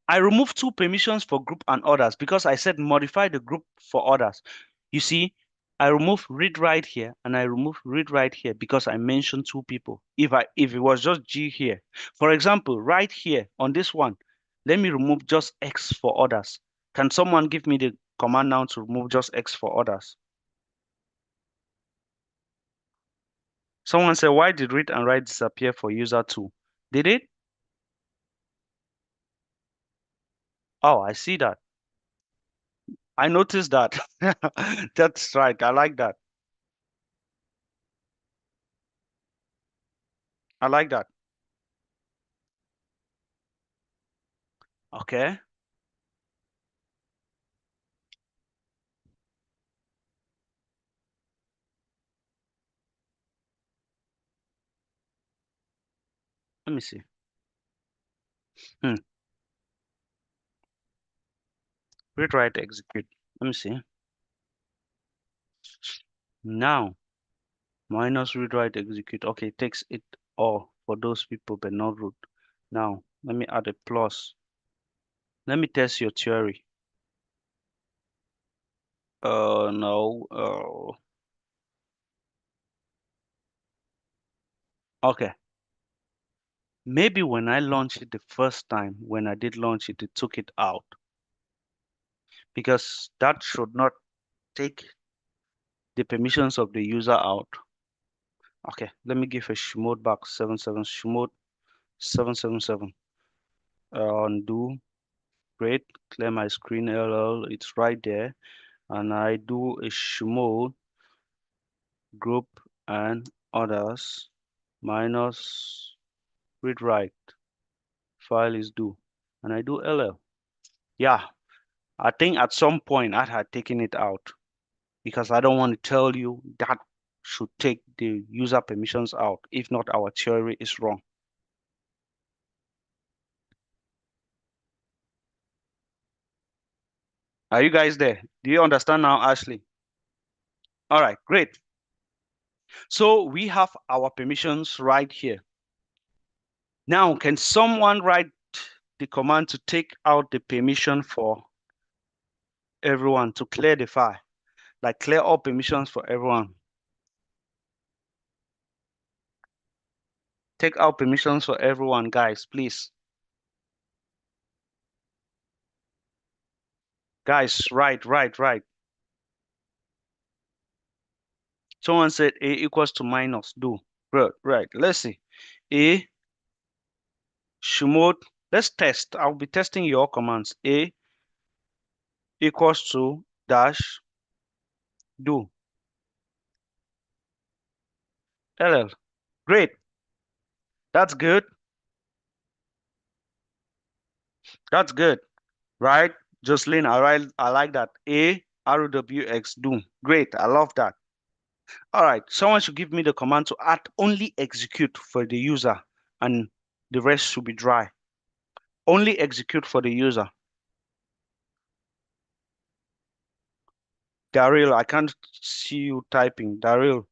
I removed two permissions for group and others because I said modify the group for others. You see, I remove read write here and I remove read write here because I mentioned two people. If it was just G here, for example, right here on this one, let me remove just X for others. Can someone give me the command now to remove just X for others. Someone said, why did read and write disappear for user 2? Did it? Oh, I see that. I noticed that. That's right. I like that. I like that. Okay. Let me see. Hmm. Read, write, execute. Let me see. Now, minus read, write, execute. Okay, it takes it all for those people, but not root. Now, let me add a plus. Let me test your theory. No. Okay. Maybe when I launched it the first time, when I did launch it, it took it out. Because that should not take the permissions of the user out. Okay, let me give a shmode back 77 shmode 777. Undo. Great. Clear my screen LL. It's right there. And I do a shmode group and others minus read write. File is do. And I do LL. Yeah, I think at some point I had taken it out because I don't want to tell you that should take the user permissions out. If not, our theory is wrong. Are you guys there? Do you understand now, Ashley? All right, great. So we have our permissions right here. Now, can someone write the command to take out the permission for everyone to clear the file? Like clear all permissions for everyone. Take out permissions for everyone, guys, please. Guys, right. Someone said A equals to minus. Do. Good, right. Let's see. A shmode. Let's test. I'll be testing your commands. A equals to dash do. LL. Great. That's good. That's good. Right? Jocelyn, I like that. A ROWX do. Great. I love that. All right. Someone should give me the command to add only execute for the user and the rest should be dry. Only execute for the user. Daryl, I can't see you typing. Daryl.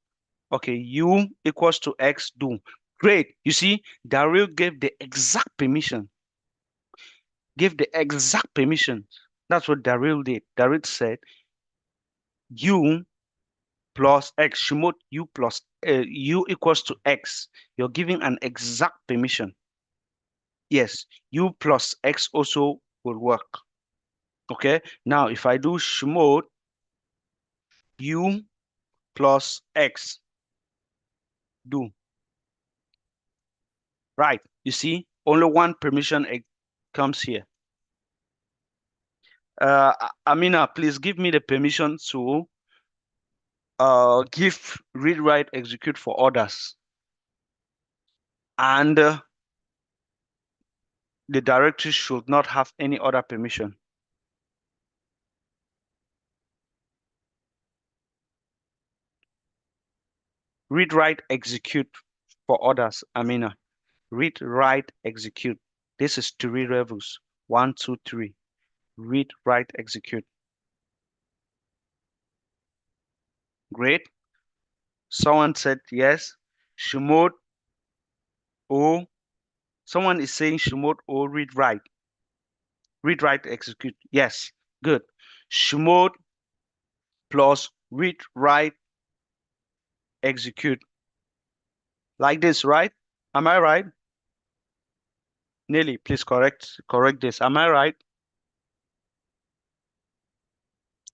Okay, U equals to X do. Great. You see, Daryl gave the exact permission. Give the exact permission. That's what Daryl did. Daryl said U plus X. Shimot U plus U equals to X. You're giving an exact permission. Yes, U plus X also will work. Okay. Now, if I do Shimot U plus X do. Right. You see, only one permission comes here. Amina, please give me the permission to give read, write, execute for others. And the directory should not have any other permission. Read, write, execute for others, Amina. Read, write, execute. This is 3 levels. 1, 2, 3. Read, write, execute. Great. Someone said yes. Shmode O. Someone is saying Shmode O read, write. Read, write, execute. Yes. Good. Shmode plus read, write, execute. Like this, right? Am I right? Nelly, please correct this. Am I right?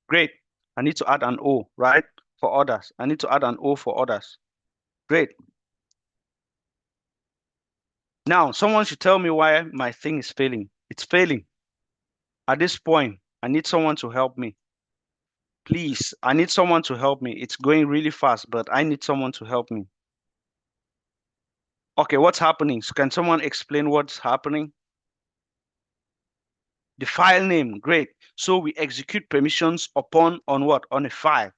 Great. I need to add an O, right? For others. I need to add an O for others. Great. Now, someone should tell me why my thing is failing. It's failing. At this point, I need someone to help me. Please, I need someone to help me. It's going really fast, but I need someone to help me. Okay, what's happening? So can someone explain what's happening? The file name, great. So we execute permissions on what? On a file.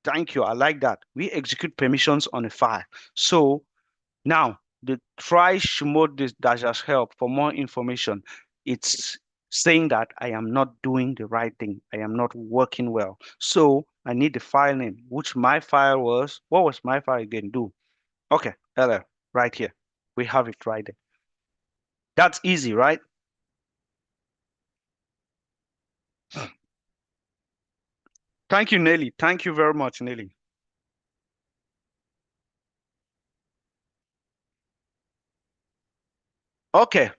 Thank you, I like that. We execute permissions on a file. So now the try chmod this dash help for more information. It's saying that I am not doing the right thing. I am not working well. So I need the file name, which my file was, what was my file again? Do. Okay, LL, right here. We have it right there. That's easy, right? Thank you, Nelly. Thank you very much, Nelly. Okay.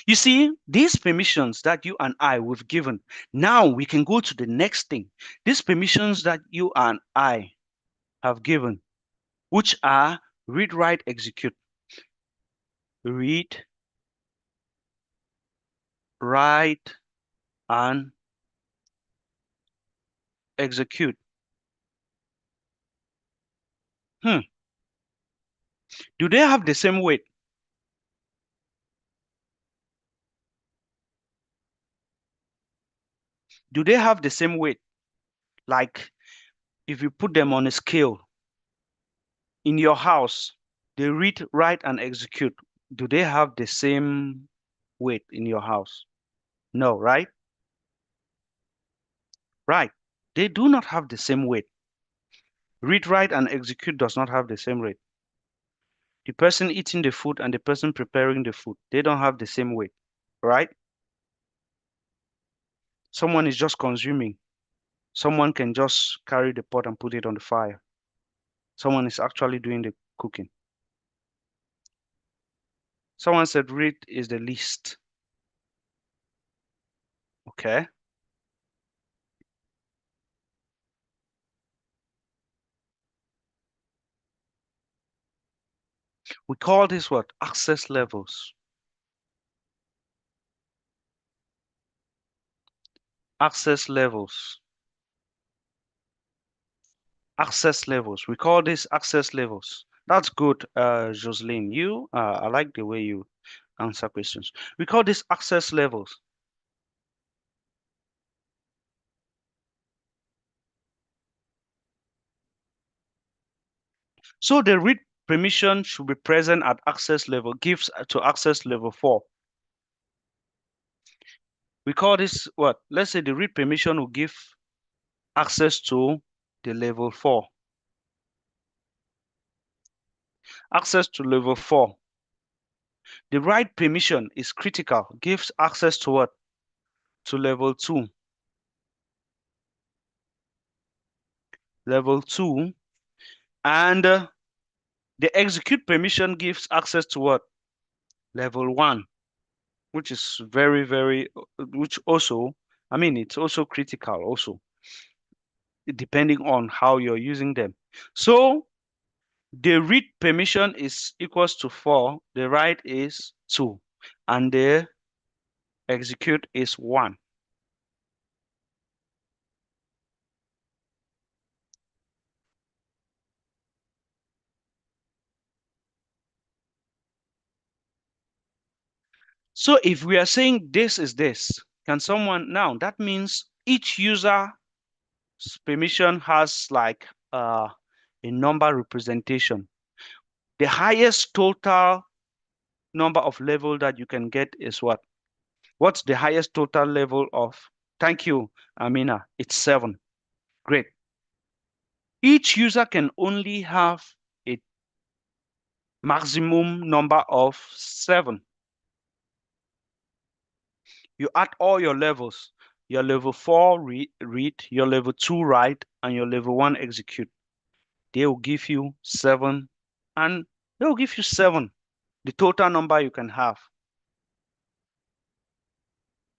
You see, these permissions that you and I we've given, now we can go to the next thing. These permissions that you and I have given, which are read, write, execute. Read, write, and execute. Do they have the same weight? Do they have the same weight? Like if you put them on a scale in your house, they read, write, and execute. Do they have the same weight in your house? No, right? Right. They do not have the same weight. Read, write, and execute does not have the same weight. The person eating the food and the person preparing the food, they don't have the same weight, right? Someone is just consuming. Someone can just carry the pot and put it on the fire. Someone is actually doing the cooking. Someone said read is the least. Okay. We call this what? Access levels. Access levels. Access levels. We call this access levels. That's good, Jocelyn. I like the way you answer questions. We call this access levels. So the read permission should be present at access level, gives to access level 4. We call this what? Let's say the read permission will give access to the level 4. Access to level 4. The write permission is critical, gives access to what? To level 2. Level 2. And the execute permission gives access to what? Level 1, which is very, very, which also, I mean, it's also critical also, depending on how you're using them. So the read permission is equals to 4, the write is 2, and the execute is 1. So if we are saying this is this, can someone now, that means each user's permission has like a number representation. The highest total number of level that you can get is what? What's the highest total level of? Thank you, Amina. It's 7. Great. Each user can only have a maximum number of 7. You add all your levels. Your level 4 read, your level 2 write, and your level 1 execute. They will give you 7, and they will give you 7, the total number you can have.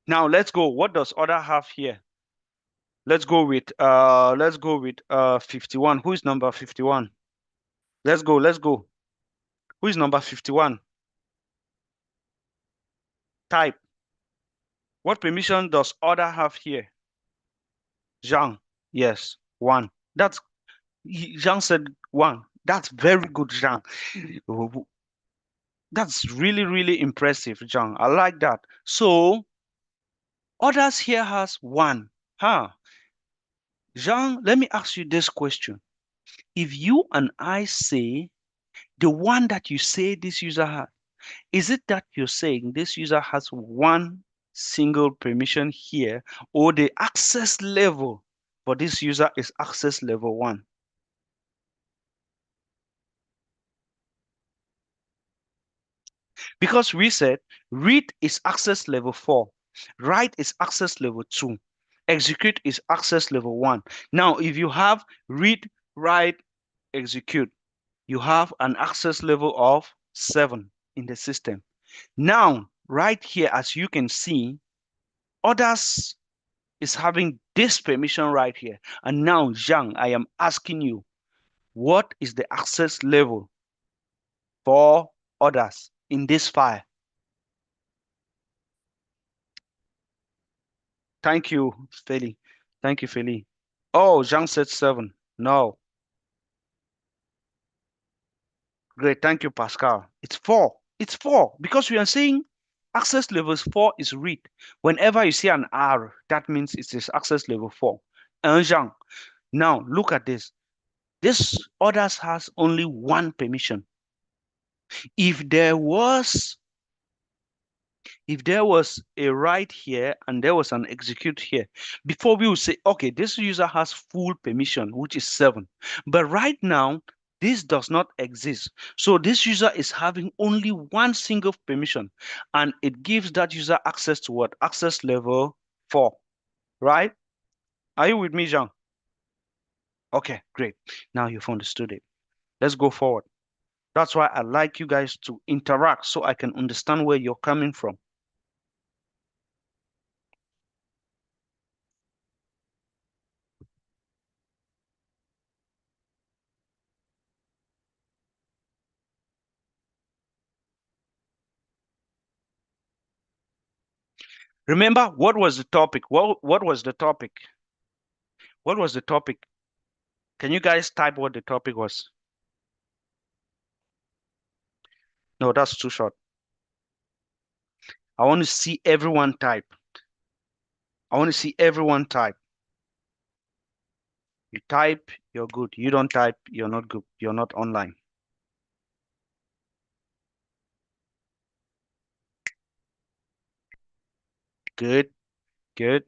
Now let's go. What does other have here? Let's go with 51. Who is number 51? Let's go. Who is number 51? Type. What permission does order have here? Jean. Yes, one. Jean said one. That's very good, Jean. That's really, really impressive, Jean. I like that. So others here has one. Huh? Jean, let me ask you this question. If you and I say the one that you say this user has, is it that you're saying this user has one single permission here, or the access level for this user is access level 1? Because we said read is access level 4, write is access level 2, execute is access level 1. Now, if you have read, write, execute, you have an access level of 7 in the system. Now, right here, as you can see, others is having this permission right here. And now, Zhang, I am asking you, what is the access level for others in this file? Thank you, Feli. Thank you, Feli. Oh, Zhang said 7. No. Great. Thank you, Pascal. It's 4. It's 4 because we are saying access levels 4 is read. Whenever you see an R, that means it is access level 4. And Zhang, now look at this. This others has only one permission. If there was a write here and there was an execute here, before we would say, okay, this user has full permission, which is 7. But right now, this does not exist. So this user is having only one single permission, and it gives that user access to what? Access level 4, right? Are you with me, Jean? Okay, great. Now you've understood it. Let's go forward. That's why I like you guys to interact so I can understand where you're coming from. Remember, what was the topic? What was the topic? What was the topic? Can you guys type what the topic was? No, that's too short. I want to see everyone type. I want to see everyone type. You type, you're good. You don't type, you're not good. You're not online. Good, good,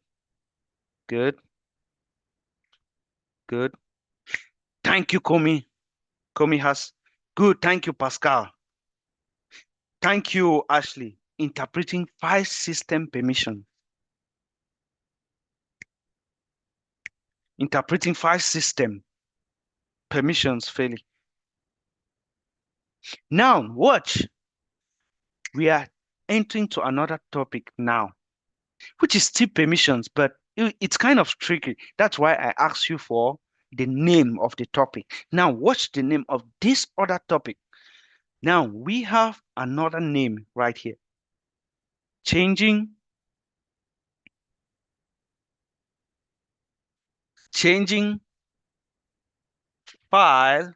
good, good. Thank you, Komi. Komi has good. Thank you, Pascal. Thank you, Ashley. Interpreting file system permission. Interpreting file system permissions fairly. Now, watch. We are entering to another topic now, which is still permissions, but it's kind of tricky. That's why I asked you for the name of the topic. Now, watch the name of this other topic. Now, we have another name right here. Changing file.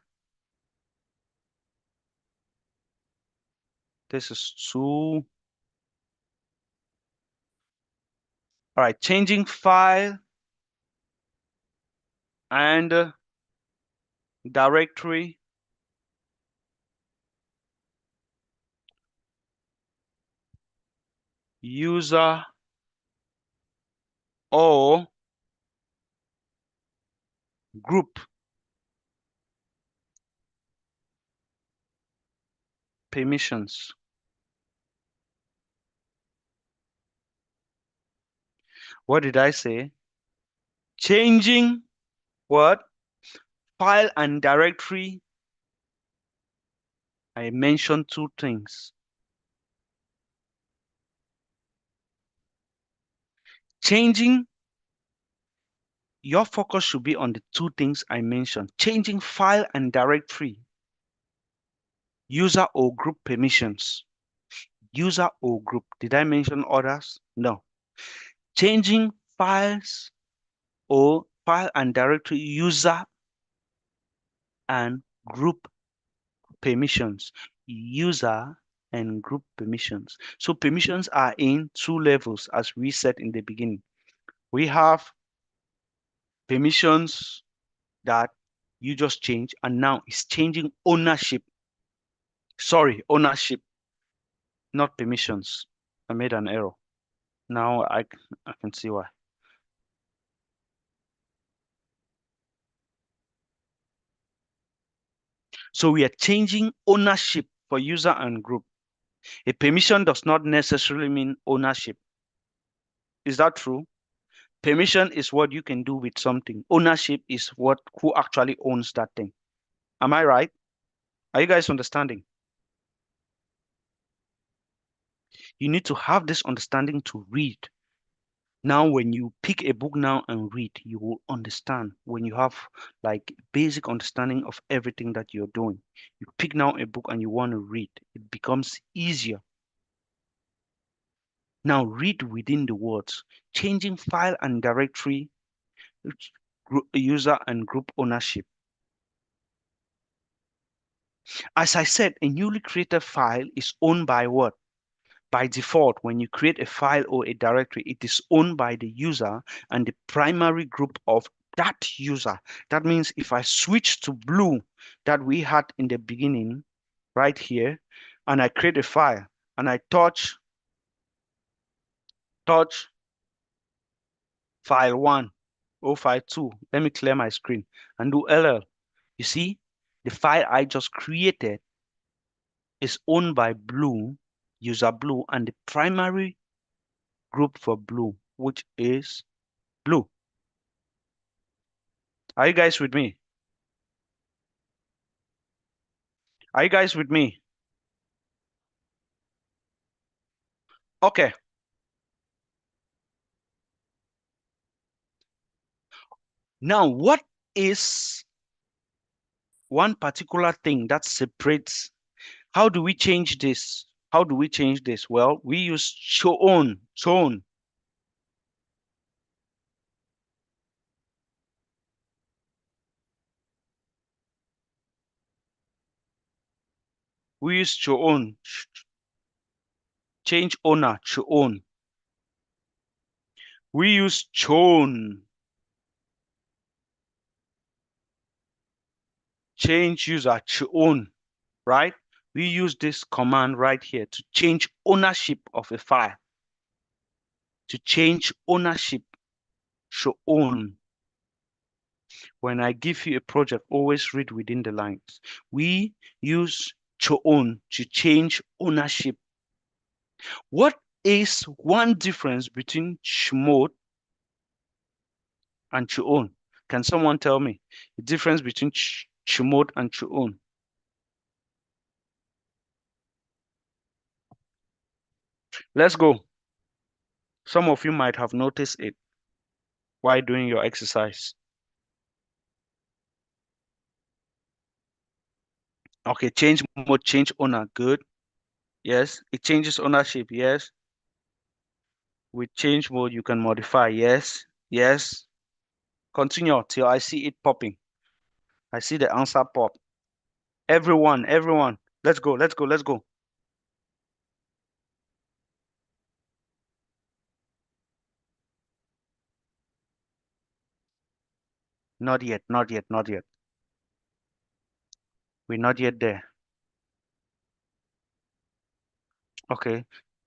This is 2. All right, changing file and directory user or group permissions. What did I say? Changing what? File and directory. I mentioned 2 things. Changing your focus should be on the two things I mentioned: changing file and directory, user or group permissions. User or group. Did I mention others? No. Changing files or file and directory, user and group permissions. User and group permissions. So permissions are in two levels, as we said in the beginning. We have permissions that you just change, and now it's changing ownership. Sorry, ownership, not permissions. I made an error. Now I can see why. So we are changing ownership for user and group. A permission does not necessarily mean ownership. Is that true? Permission is what you can do with something. Ownership is who actually owns that thing. Am I right? Are you guys understanding? You need to have this understanding to read. Now, when you pick a book now and read, you will understand. When you have like basic understanding of everything that you're doing, you pick now a book and you want to read, it becomes easier. Now read within the words, changing file and directory, user and group ownership. As I said, a newly created file is owned by what? By default, when you create a file or a directory, it is owned by the user and the primary group of that user. That means if I switch to blue that we had in the beginning, right here, and I create a file and I touch file 1 or file 2, let me clear my screen and do LL. You see, the file I just created is owned by blue, user blue, and the primary group for blue, which is blue. Are you guys with me? Are you guys with me? Okay. Now, what is one particular thing that separates? How do we change this? How do we change this? Well, we use chown. We use chown, change owner, chown. We use chown, change user, chown, right? We use this command right here to change ownership of a file. To change ownership, chown. When I give you a project, always read within the lines. We use chown to change ownership. What is one difference between chmod and chown? Can someone tell me the difference between chmod and chown? Let's go. Some of you might have noticed it while doing your exercise. Okay, change mode, change owner. Good. Yes. It changes ownership. Yes. With change mode, you can modify. Yes. Yes. Continue till I see it popping. I see the answer pop. Everyone. Let's go, let's go, let's go. Not yet, not yet, not yet. We're not yet there. Okay.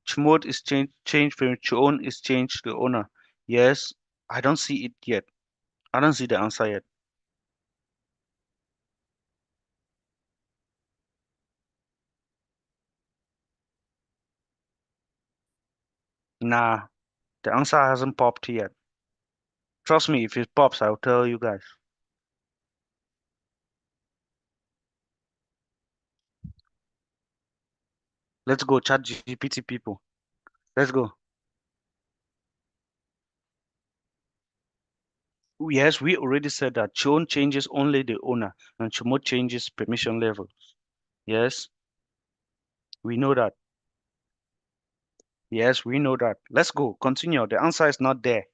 Chmod is change from Chown is changed to owner. Yes. I don't see it yet. I don't see the answer yet. Nah, the answer hasn't popped yet. Trust me, if it pops, I'll tell you guys. Let's go, chat GPT people. Let's go. Yes, we already said that chown changes only the owner and chmod changes permission level. Yes, we know that. Yes, we know that. Let's go. Continue. The answer is not there.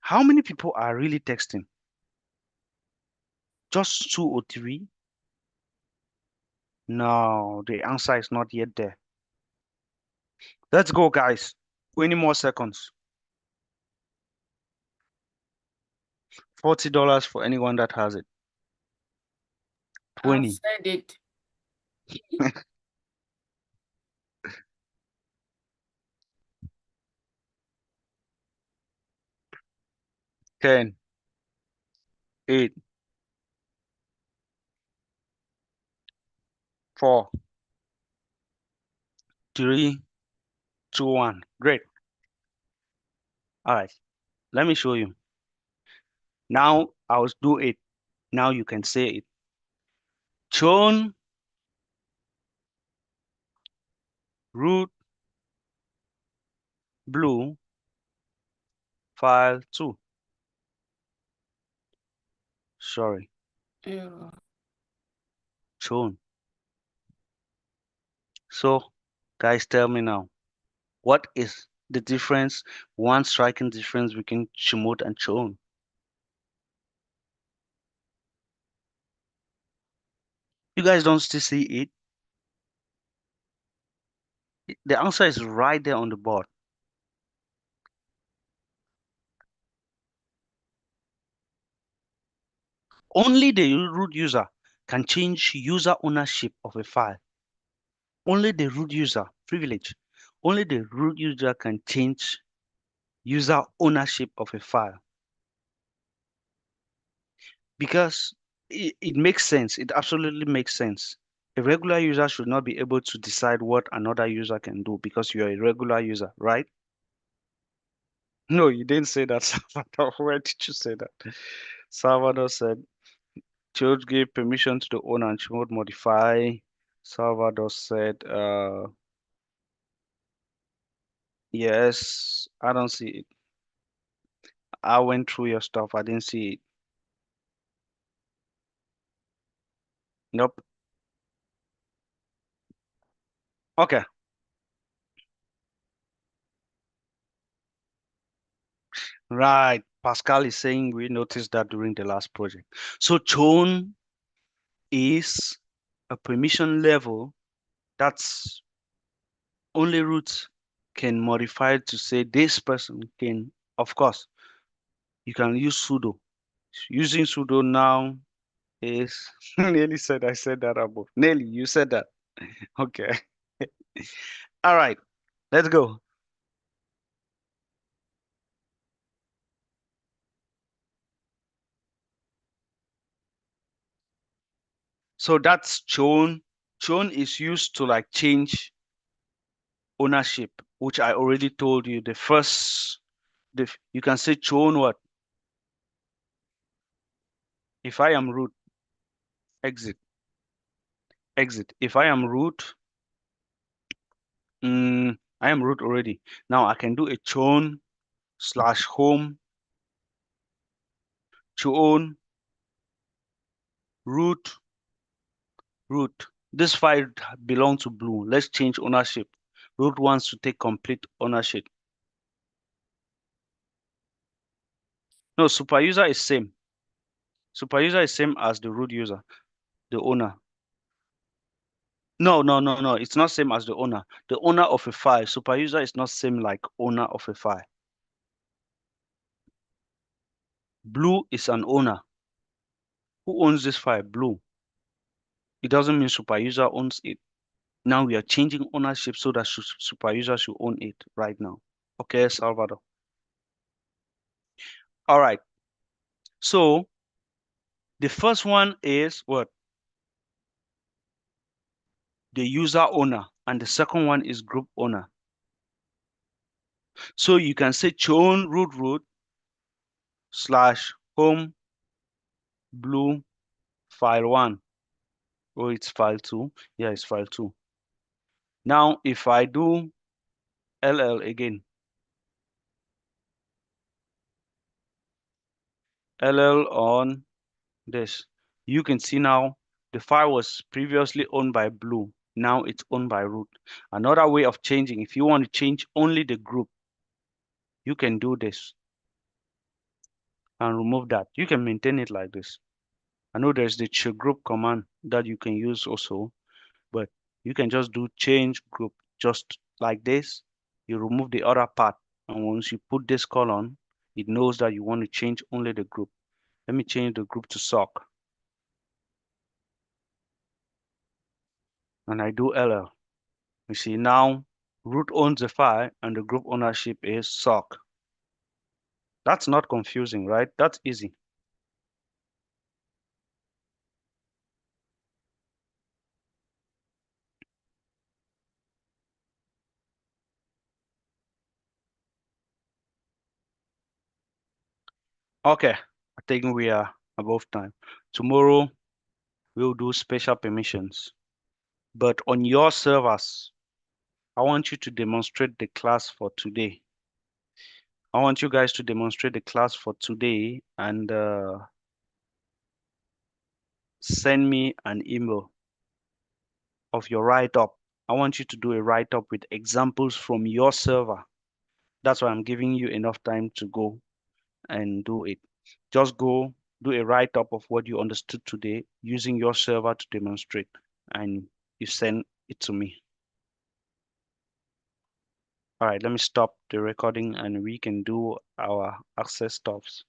How many people are really texting? Just 2 or 3? No, the answer is not yet there. Let's go, guys. 20 more seconds. $40 for anyone that has it. I've 20. said it. 10, 8, 4, 3, 2, 1. Great. All right. Let me show you. Now I'll do it. Now you can say it. Chown root blue file 2. Sorry. Yeah. Chown. So, guys, tell me now. What is the difference, one striking difference between chmod and chown? You guys don't still see it? The answer is right there on the board. Only the root user can change user ownership of a file. Only the root user, privilege, only the root user can change user ownership of a file. Because it makes sense. It absolutely makes sense. A regular user should not be able to decide what another user can do because you're a regular user, right? No, you didn't say that, Salvador. Where did you say that? Salvador said, Chode gave permission to the owner and Chode modify. Salvador said, yes, I don't see it. I went through your stuff. I didn't see it. Nope. Okay. Right. Pascal is saying we noticed that during the last project. So chown is a permission level that's only root can modify to say this person can, of course, you can use sudo. Using sudo now is Nelly said I said that above. Nelly, you said that. Okay. All right, let's go. So that's chown. Chown is used to like change ownership, which I already told you. The first, you can say chown what? If I am root, exit, exit. If I am root, I am root already. Now I can do a chown slash home, chown root, root. This file belongs to Blue. Let's change ownership. Root wants to take complete ownership. No, super user is same. Super user is same as the root user, the owner. No, no, no, no. It's not same as the owner. The owner of a file. Super user is not same like owner of a file. Blue is an owner. Who owns this file? Blue. It doesn't mean super user owns it. Now we are changing ownership so that super user should own it right now. Okay, Salvador. All right. So the first one is what? The user owner, and the second one is group owner. So you can say chown root slash home blue file 1. Oh, it's file 2. Yeah, it's file 2. Now, if I do LL again, LL on this. You can see now the file was previously owned by Blue. Now it's owned by root. Another way of changing, if you want to change only the group, you can do this and remove that. You can maintain it like this. I know there's the group command that you can use also, but you can just do change group just like this. You remove the other part, and once you put this colon, it knows that you want to change only the group. Let me change the group to sock. And I do LL. You see now root owns the file and the group ownership is sock. That's not confusing, right? That's easy. Okay, I think we are above time. Tomorrow we'll do special permissions. But on your servers, I want you to demonstrate the class for today. I want you guys to demonstrate the class for today and send me an email of your write-up. I want you to do a write-up with examples from your server. That's why I'm giving you enough time to go and do it. Just go do a write-up of what you understood today using your server to demonstrate, and you send it to me. All right, let me stop the recording and we can do our access stuffs.